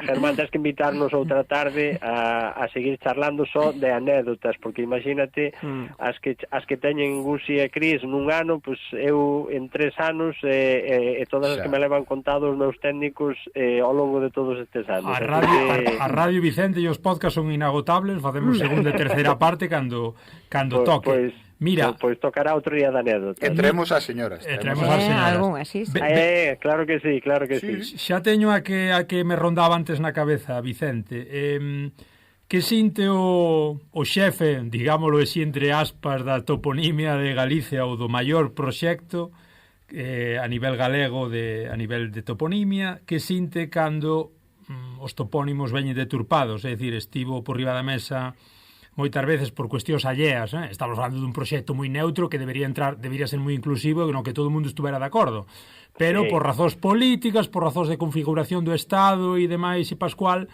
Germán, tens que invitarnos outra tarde a seguir charlando só de anécdotas, porque imagínate as que teñen Gusi e Cris nun ano, pois eu en 3 anos e todas as que me levan contado os meus técnicos ao longo de todos estes anos. A Radio Vicente e os podcast son inagotables, facemos segunda e terceira parte cando toque. Mira, pois tocará outro día de anécdotas. Entremos ás señoras. Claro que sí, claro que sí. Xa teño a que me rondaba antes na cabeza, Vicente. Que sinte o xefe, digámoslo así entre aspas, da toponimia de Galicia ou do maior proxecto a nivel galego, a nivel de toponimia, que sinte cando os topónimos veñen deturpados, é dicir, estivo por riba da mesa moitas veces por cuestións alleas, estamos falando dun proxecto moi neutro que debería ser moi inclusivo e no que todo o mundo estuvera de acordo, pero por razóns políticas, por razóns de configuración do Estado e demais e pascual,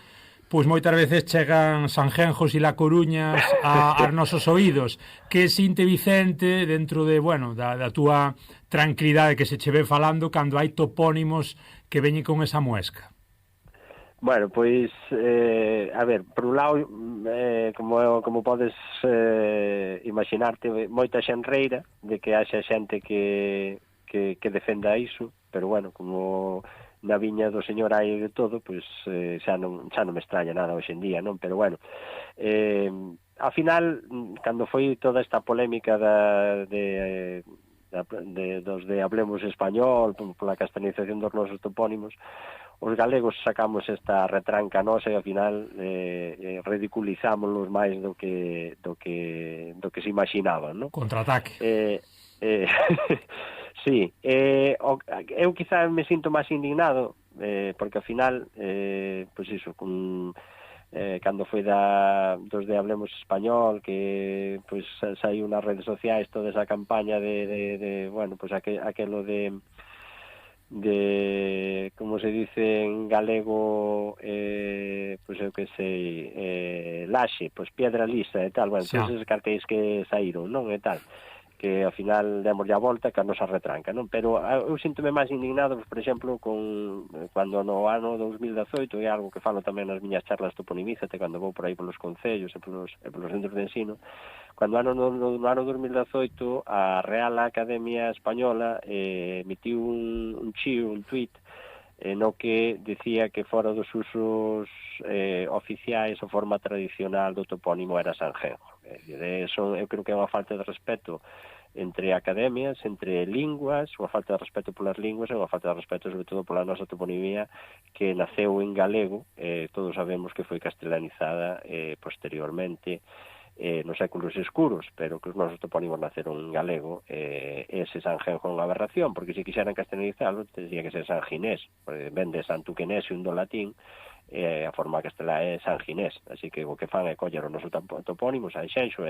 pois moitas veces chegan Sanjenjos e La Coruñas aos nosos oídos. Que sinte, Vicente, dentro de, da túa tranquilidade que se che ve falando cando hai topónimos que veñen con esa muesca? Bueno, pois, a ver, por un lado, como podes imaginarte, moita xenreira de que haxa xente que defenda iso, pero bueno, como na viña do señor hai de todo, pois xa non me extraña nada hoxe en día, non? Pero bueno, ao final, cando foi toda esta polémica dos de Hablemos Español, pola castanización dos nosos topónimos, os galegos sacamos esta retranca nosa e ao final ridiculizámonos máis do que se imaginaban, non? Contraataque. Sí, eu quizá me sinto máis indignado porque ao final, pois iso, cando foi dos de Hablemos Español, que pois saiu nas redes sociais toda esa campaña de bueno, pois aquelo de como se dice en galego, pois eu que sei, laxe, pois piedra lisa e tal, bueno, todos esos cartéis que saíron, non, e tal, que ao final demos a volta que a nosa retranca, non? Pero eu síntome máis indignado, por exemplo, cando no ano 2018, é algo que falo tamén nas miñas charlas toponimízate, cando vou por aí polos concellos e polos centros de ensino, cando no ano 2018 a Real Academia Española emitiu un tweet no que decía que fora dos usos oficiais a forma tradicional do topónimo era Sanjenjo. Eso eu creo que é unha falta de respeto entre academias, entre linguas, unha falta de respeto polas linguas e unha falta de respeto sobre todo pola nosa toponimia que naceu en galego, todos sabemos que foi castelanizada posteriormente nos séculos escuros, pero que os nosos topónimos naceron en galego, ese Sanjenjo é unha aberración, porque se quixeran castelanizarlo, tendría que ser San Ginés, ven de Santuquenesium do latín, a forma castelá é San Ginés, así que o que fan é coller o noso topónimo Sanxenxo,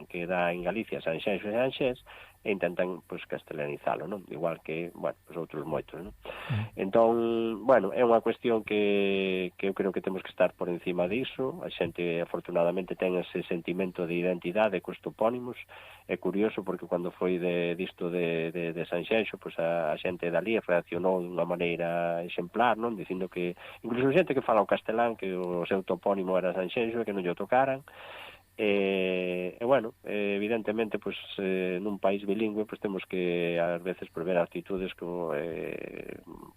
que dá en Galicia Sanxenxo e Sanxés, e intentan pois castelanizalo, non? Igual que, bueno, os outros moitos, non? Entón, bueno, é unha cuestión que eu creo que temos que estar por encima diso. A xente afortunadamente ten ese sentimento de identidade cos topónimos. É curioso porque cando foi disto de Sanxenxo, pois a xente dali reaccionou dunha maneira exemplar, non? Dicindo que, incluso xente que fala o castelán, que o seu topónimo era Sanxenxo e que non lle tocaran. E bueno, evidentemente pois nun país bilingüe pois temos que ás veces prever actitudes como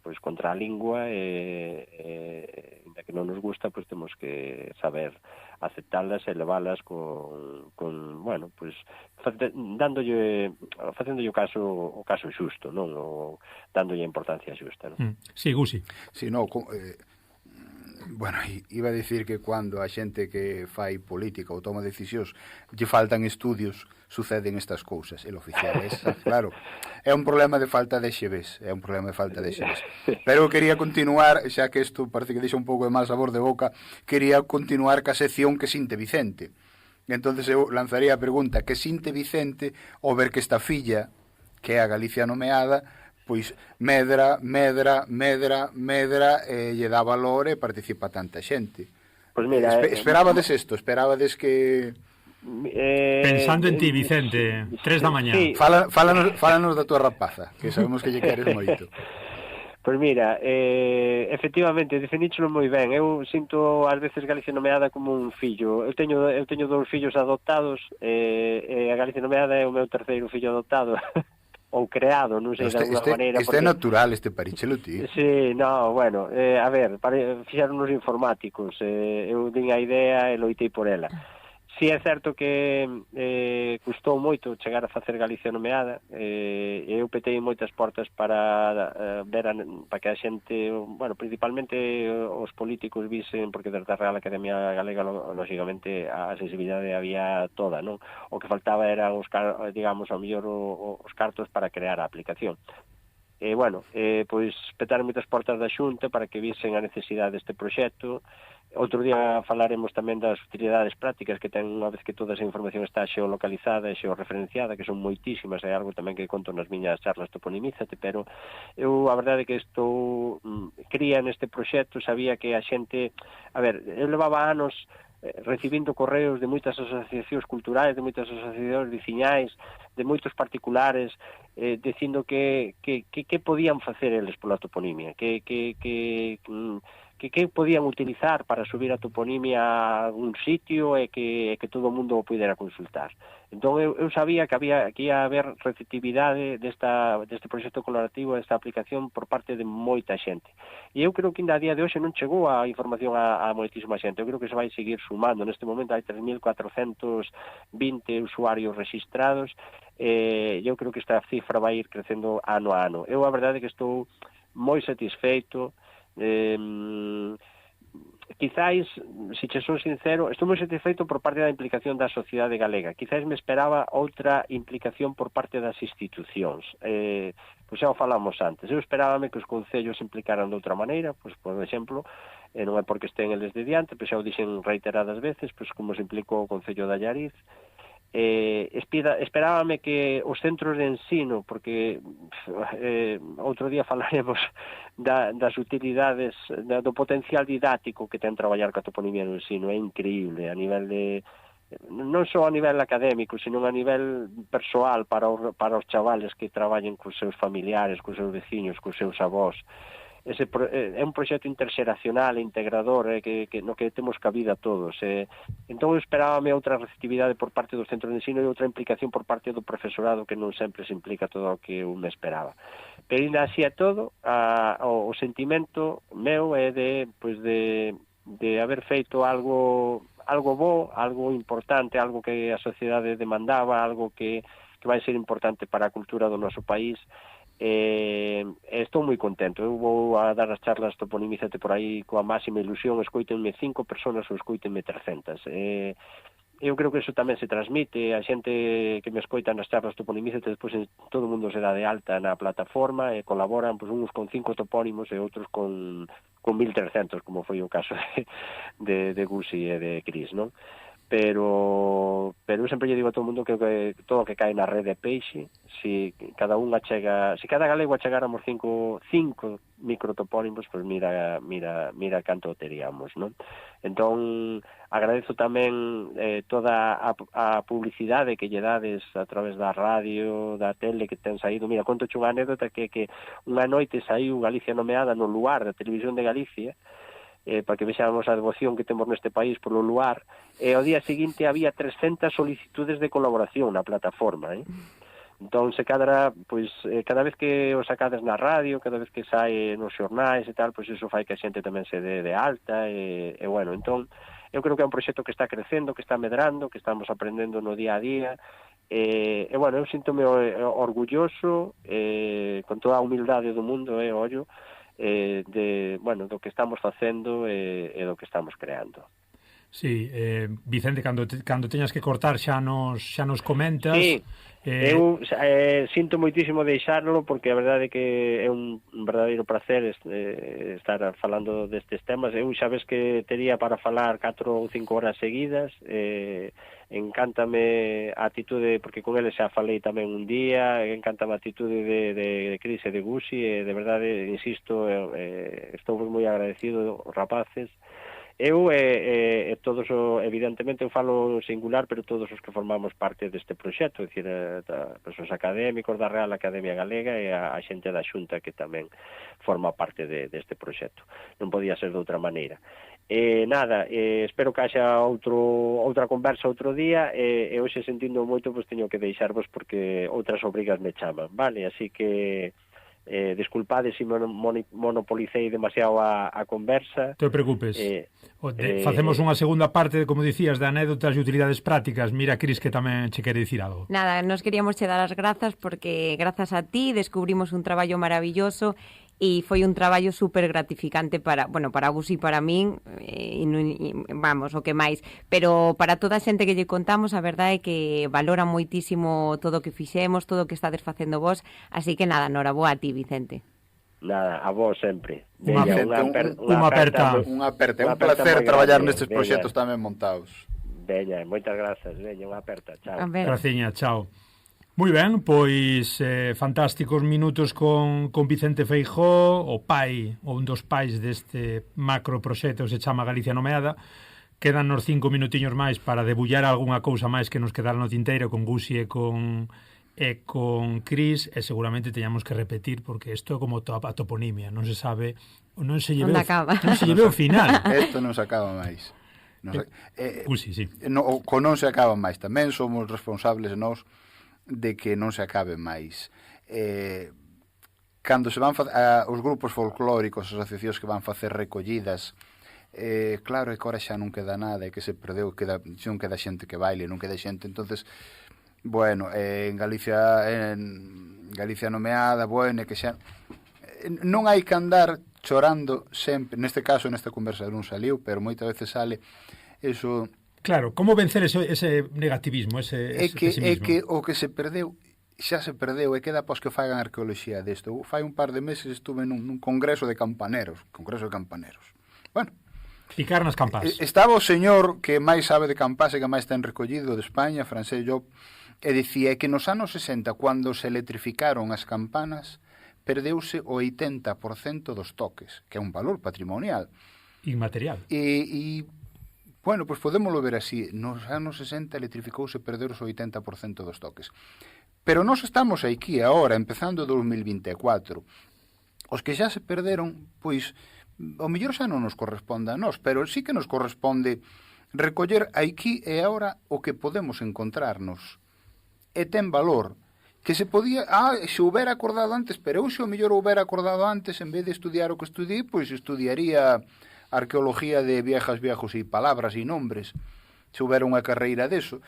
pois contra a lingua ainda que non nos gusta, pois temos que saber aceptalas e leválas con bueno, pois facéndolle o caso xusto, non? O dándolle a importancia xusta, non? Sí, Gusi. Sí, no, bueno, iba a dicir que cando a xente que fai política ou toma decisións lle faltan estudios, suceden estas cousas. El oficial é, claro, é un problema de falta de xeves, Pero eu quería continuar, xa que isto parece que deixa un pouco de mal sabor de boca, quería continuar ca sección que sinte Vicente. Entonces eu lanzaría a pregunta: que sinte Vicente ao ver que esta filla, que é a Galicia nomeada, pois medra, lle dá valor e participa tanta xente. Pois mira, esperabades isto? Esperabades que... Pensando en ti, Vicente, 3 da mañá. Sí. Fálanos da tua rapaza, que sabemos que lle queres moito. Pois mira, efectivamente, definichelo moi ben. Eu sinto ás veces Galicia nomeada como un fillo. Eu teño 2 fillos adoptados, e a Galicia nomeada é o meu terceiro fillo adoptado. Ou creado, non sei, de alguna maneira. Este é natural, este parichelo, ti. Sí, no, bueno, a ver, fixeron os informáticos, eu din a idea e loitei por ela. Si é certo que custou moito chegar a facer Galicia nomeada, eu petei moitas portas para ver para que a xente, bueno, principalmente os políticos visen, porque desde a Real Academia Galega lógicamente a sensibilidade había toda, non? O que faltaba era digamos, ao mellor os cartos para crear a aplicación. Bueno, pois petar moitas portas da Xunta para que visen a necesidade deste proxecto. Outro día falaremos tamén das utilidades prácticas que ten unha vez que toda esa información está xeolocalizada e xeorreferenciada, que son moitísimas, é algo tamén que conto nas miñas charlas toponimízate, pero eu a verdade é que cría neste proxecto, sabía que a xente, a ver, eu levaba anos recibindo correos de moitas asociacións culturais, de moitas asociacións veciñais, de moitos particulares, dicindo que podían facer eles pola toponimia, que podían utilizar para subir a toponimia a algún sitio e que todo o mundo o pudera consultar. Entón eu sabía que ia haber receptividade deste proxecto colaborativo, desta aplicación por parte de moita xente. E eu creo que ainda a día de hoxe non chegou a información a moitísima xente. Eu creo que se vai seguir sumando. Neste momento hai 3.420 usuarios registrados e eu creo que esta cifra vai ir crecendo ano a ano. Eu a verdade é que estou moi satisfeito. quizáis, se che son sincero, estou moi satisfeito por parte da implicación da sociedade galega. Quizáis me esperaba outra implicación por parte das institucións. Pois xa o falamos antes. Eu esperábame que os concellos se implicaran de outra maneira, pois, por exemplo, non é porque estén eles de diante, pois xa o dixen reiteradas veces, pois como se implicou o Concello de Allariz. Esperábame que os centros de ensino, porque outro día falaremos das utilidades, do potencial didáctico que ten traballar ca toponimia no ensino. É increíble a nivel de, non só a nivel académico, sino a nivel persoal para os chavales que traballen cos seus familiares, cos seus veciños, cos seus avós. É un proxecto interxeracional e integrador no que temos cabida todos. Entón eu esperábame outra receptividade por parte dos centros de ensino e outra implicación por parte do profesorado, que non sempre se implica todo o que eu me esperaba. Pero ainda así é todo, o sentimento meu é de haber feito algo bo, algo importante, algo que a sociedade demandaba, algo que vai ser importante para a cultura do noso país. Estou moi contento. Eu vou a dar as charlas toponimicete por aí coa máxima ilusión. Escoítenme 5 personas ou escoítenme 300. Eu creo que eso tamén se transmite. A xente que me escoita nas charlas toponimicete, despois todo o mundo se dá de alta na plataforma e colaboran, pois, uns con 5 topónimos e outros con 1.300, como foi o caso de Gusi e de Cris, non? Pero eu sempre lle digo a todo o mundo que todo o que cae na rede é peixe. Se cada galego achegáramos 5 microtopónimos, pois mira canto teríamos, non? Entón, agradezo tamén toda a publicidade que lle dades a través da radio, da tele, que ten saído. Mira, conto unha anécdota que unha noite saiu Galicia Nomeada no Luar, da Televisión de Galicia, para que vexamos a devoción que temos neste país polo luar, e ao día seguinte había 300 solicitudes de colaboración na plataforma, Entón, cada vez que o sacades na radio, cada vez que sae nos xornais e tal, pois iso fai que a xente tamén se dé de alta, e bueno, entón, eu creo que é un proxecto que está crecendo, que está medrando, que estamos aprendendo no día a día, e bueno, eu sinto-me orgulloso, con toda a humildade do mundo, ollo, do que estamos facendo e do que estamos creando. Sí, Vicente, cando teñas que cortar xa nos comentas. Sí, eu sinto moitísimo deixarlo, porque a verdade é que é un verdadeiro placer estar falando destes temas. Eu xa ves que tería para falar 4 ou 5 horas seguidas. Encántame a atitude, porque con eles xa falei tamén un día, encántame a atitude de Cris e de Gusi, e de verdade, insisto, estou moi agradecido, rapaces. Eu todos, evidentemente, eu falo singular, pero todos os que formamos parte deste proxecto, é dicir, os académicos da Real Academia Galega e a xente da Xunta que tamén forma parte deste proxecto. Non podía ser de outra maneira. Espero que haxa outra conversa outro día, e hoxe sentindo moito, pois teño que deixarvos porque outras obrigas me chaman, vale? Así que disculpade se monopolicei demasiado a conversa. Non te preocupes. Facemos unha segunda parte, como dicías, de anécdotas e utilidades prácticas. Mira, Cris, que tamén che quere dicir algo. Nada, nos queríamos che dar as grazas porque grazas a ti descubrimos un traballo maravilloso e foi un traballo super gratificante para Gus e para min, vamos, o que máis, pero para toda a xente que lle contamos, a verdade é que valora moitísimo todo o que fixemos, todo o que estades facendo vos, así que nada, noraboa a ti, Vicente. Nada, a vos sempre. Unha aperta. Un placer traballar nestes proxectos tamén montados. Veña, moitas grazas, veña, unha aperta, chao. Graciña, chao. Moi ben, pois fantásticos minutos con Vicente Feijóo, o pai, ou un dos pais deste macro proxecto se chama Galicia Nomeada. Quedan nos 5 minutiños máis para debullar algunha cousa máis que nos quedara no tinteiro con Gusi e con Cris, e seguramente teñamos que repetir porque isto é como a toponimia, non se sabe, non se lle ve o final. Isto non se acaba máis. Gusi, sí. Con non se acaba máis, tamén somos responsables nós de que non se acabe máis. Cando se van os grupos folclóricos, as asociacións que van facer recollidas, claro, é que ahora xa non queda nada, é que se perdeu, non queda xente que baile, non queda xente, entonces, bueno, en Galicia Nomeada, bueno, que xa non hai que andar chorando sempre, neste caso, nesta conversa non saliu, pero moitas veces sale eso... Claro, como vencer ese negativismo, ese pesimismo? É que o que se perdeu xa se perdeu e queda pos que fagan arqueoloxía desto. Fai un par de meses estuve nun congreso de campaneros. Bueno, picar nas campás. Estaba o señor que máis sabe de campás e que máis ten recollido de España, Francés Job, e dicía que nos anos 60, cando se electrificaron as campanas, perdeuse o 80% dos toques, que é un valor patrimonial. Inmaterial. E bueno, pois podémoslo ver así. Nos anos 60 electrificouse e perdeuse o 80% dos toques. Pero nós estamos aquí agora, empezando 2024. Os que xa se perderon, pois, ao mellor xa non nos corresponde a nós, pero sí que nos corresponde recoller aquí e agora o que podemos encontrarnos. E ten valor. Que se podía... se houbera acordado antes, pero eu se o mellor houbera acordado antes, en vez de estudiar o que estudiei, pois estudiaría arqueología de viejos e palabras e nombres. Se houbera unha carreira deso.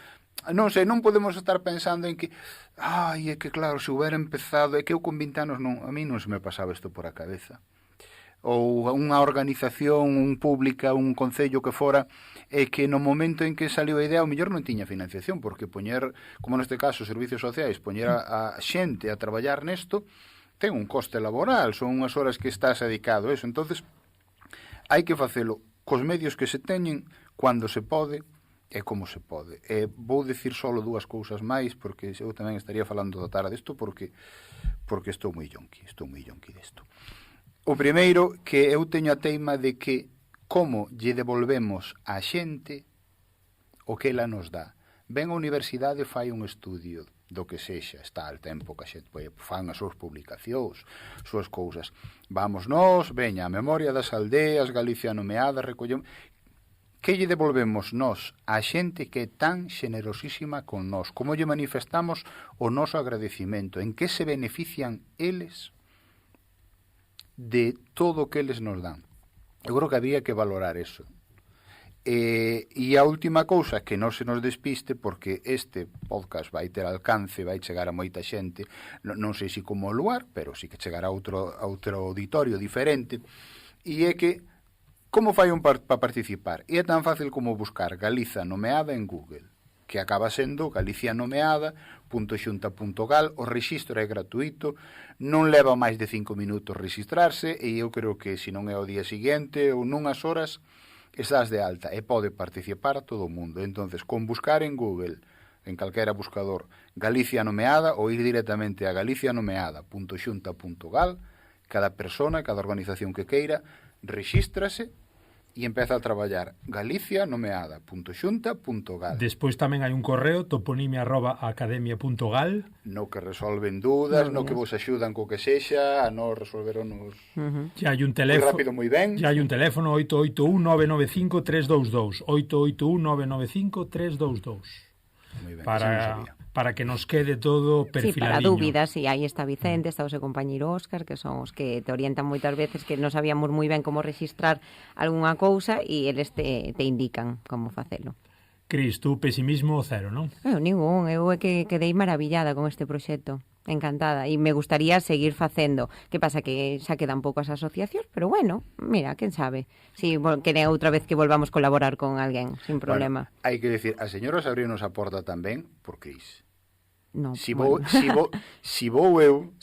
Non sei, non podemos estar pensando en que é que claro, se houbera empezado, é que eu con 20 anos a mí non se me pasaba isto por a cabeza. Ou unha organización pública, un concello que fora, é que no momento en que saliu a idea, o mellor non tiña financiación, porque poñer, como neste caso, servicios sociais, poñer a xente a traballar nesto, ten un coste laboral, son unhas horas que estás dedicado a eso. Entonces, hai que facelo cos medios que se teñen, cando se pode, e como se pode. Vou dicir só dúas cousas máis, porque eu tamén estaría falando da tarde disto, porque estou moi yonqui desto. O primeiro, que eu teño a teima de que como lle devolvemos á xente o que ela nos dá. Ben a universidade fai un estudio do que sexa, está al tempo que a xente fan as súas publicacións, súas cousas. Vamos nós, veña, a memoria das aldeas, Galicia nomeada, recollemos... Que lle devolvemos nós á xente que é tan xenerosísima con nós? Como lle manifestamos o noso agradecimento? En que se benefician eles de todo o que eles nos dan? Eu creo que había que valorar eso. E a última cousa, que non se nos despiste, porque este podcast vai ter alcance, vai chegar a moita xente, non sei se como o lugar, pero sí que chegará a outro auditorio diferente, e é que como fai un para participar? E é tan fácil como buscar Galiza nomeada en Google, que acaba sendo galicianomeada.xunta.gal. O rexistro é gratuito, non leva máis de 5 minutos registrarse, e eu creo que se non é o día seguinte ou nunhas horas estás de alta e pode participar todo o mundo. Entonces, con buscar en Google, en calquera buscador, Galicia nomeada, ou ir directamente a galicianomeada.xunta.gal, cada persona, cada organización que queira, rexístrase e empeza a traballar galicianomeada.xunta.gal. Despois tamén hai un correo toponimia@academia.gal no que resolven dúdas, no que vos axudan co que sexa, a non resolveronos hai un teléfono, moi rápido, moi ben. hai un teléfono 881-995-322 881-995-322 para que nos quede todo perfiladiño. Sí, para dúbidas, e aí está Vicente, está o seu compañeiro Óscar, que son os que te orientan moitas veces, que non sabíamos moi ben como registrar algunha cousa e eles te indican como facelo. Cris, tú pesimismo cero, non? Ningún, eu é que quedei maravillada con este proxecto. Encantada, e me gustaría seguir facendo. Que pasa que xa quedan poucas asociacións, pero bueno, mira, quen sabe. Si queren outra vez que volvamos colaborar con alguén, sin problema. Bueno, hai que decir, a señora abriunos a porta tamén por Cris. No, si vou eu,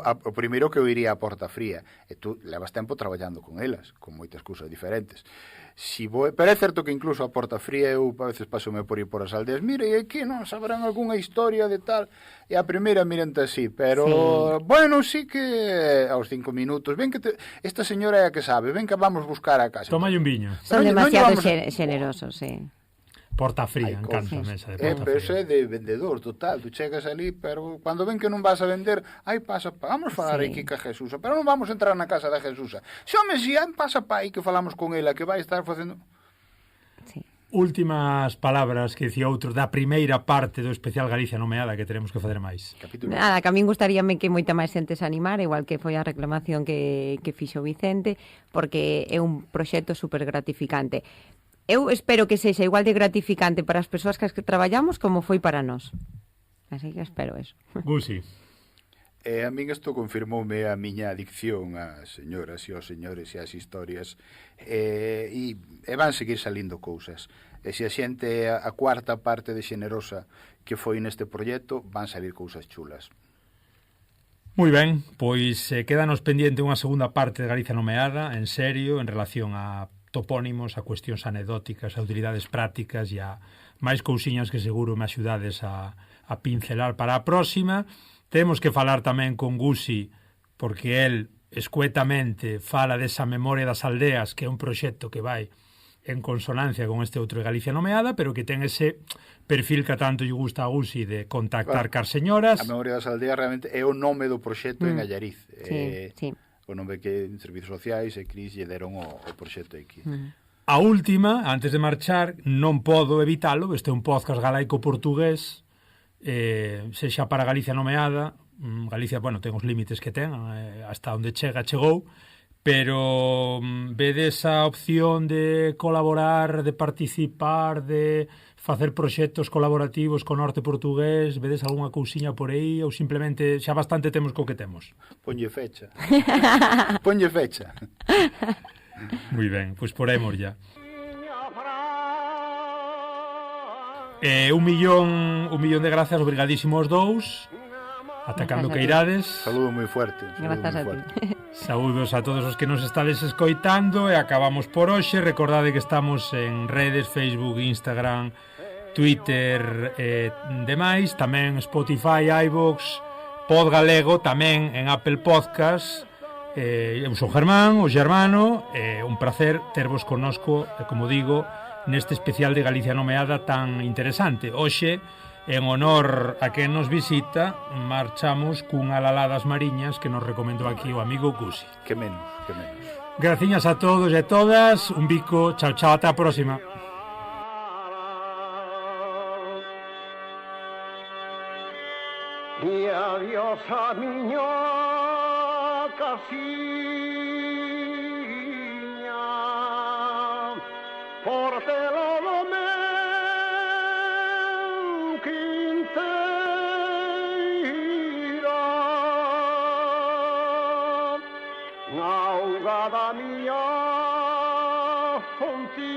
o primeiro que eu iría a Porta Fría, e tú levas tempo traballando con elas, con moitas cousas diferentes. Pero é certo que incluso a Porta Fría eu a veces pasome por ir por as aldeas, mira, e aquí non sabrán algunha historia de tal, e a primeira mirante así, pero sí. Bueno, sí que aos 5 minutos, ven que esta señora é a que sabe, ven que vamos buscar a casa. Toma un viño. Son demasiado xenerosos, sí. Porta Fría, encanta a mesa de Porta Fría. Pero é de vendedor, total, tú chegas ali, pero cando ven que non vas a vender, pasa pa, vamos falar aquí ca Jesúsa, pero non vamos entrar na casa da Jesúsa. Pasa pa aí que falamos con ela, que vai estar facendo... Sí. Últimas palabras que dicía outro da primeira parte do especial Galicia nomeada que teremos que facer máis. Nada, que a min gustaríame que moita máis xente se animara, igual que foi a reclamación que fixo Vicente, porque é un proxecto super gratificante. Eu espero que sexa igual de gratificante para as persoas que traballamos como foi para nós. Así que espero eso. Gusi. E a min isto confirmoume a miña adicción ás señoras e aos señores e ás historias, e van seguir salindo cousas. E se a xente a cuarta parte de xenerosa que foi neste proxecto, van salir cousas chulas. Moi ben, pois quédanos pendiente unha segunda parte de Galicia Nomeada, en serio, en relación a topónimos, a cuestións anecdóticas, a utilidades prácticas e a máis cousiñas que seguro me axudades a pincelar para a próxima. Temos que falar tamén con Gusi, porque el escuetamente fala desa memoria das aldeas, que é un proxecto que vai en consonancia con este outro de Galicia Nomeada, pero que ten ese perfil que tanto lle gusta a Gusi de contactar car señoras. A memoria das aldeas realmente é o nome do proxecto en Allariz. Sí. O nome que en Servizos Sociais e Cris lle deron o proxecto aquí. A última, antes de marchar, non podo evitalo, este é un podcast galaico-portugués, sexa para Galicia Nomeada. Galicia, bueno, ten os límites que ten, hasta onde chegou, pero vedes a opción de colaborar, de participar, de facer proxectos colaborativos con norte portugués, vedes algunha cousiña por aí, ou simplemente xa bastante temos co que temos? Ponlle fecha. Ponlle fecha. Moi ben, pois poremos ya. Un millón de grazas, obrigadísimos dous. Atacando que irades. Saludo moi fuerte. Grazas a ti. Saúdos a todos os que nos estades escoitando e acabamos por hoxe. Recordade que estamos en redes, Facebook, Instagram, Twitter e demais, tamén Spotify, iVoox, Pod Galego, tamén en Apple Podcast. Eu sou Germán, o Germano, un placer tervos connosco, como digo, neste especial de Galicia Nomeada tan interesante. Hoxe, en honor a quen nos visita, marchamos cunha laladas mariñas que nos recomendou aquí o amigo Gusi. Que menos. Graciñas a todos e todas, un bico, chao, ata a próxima. E adiós a miña casiña, por telo do meu quinteira, na auga da miña fontiña,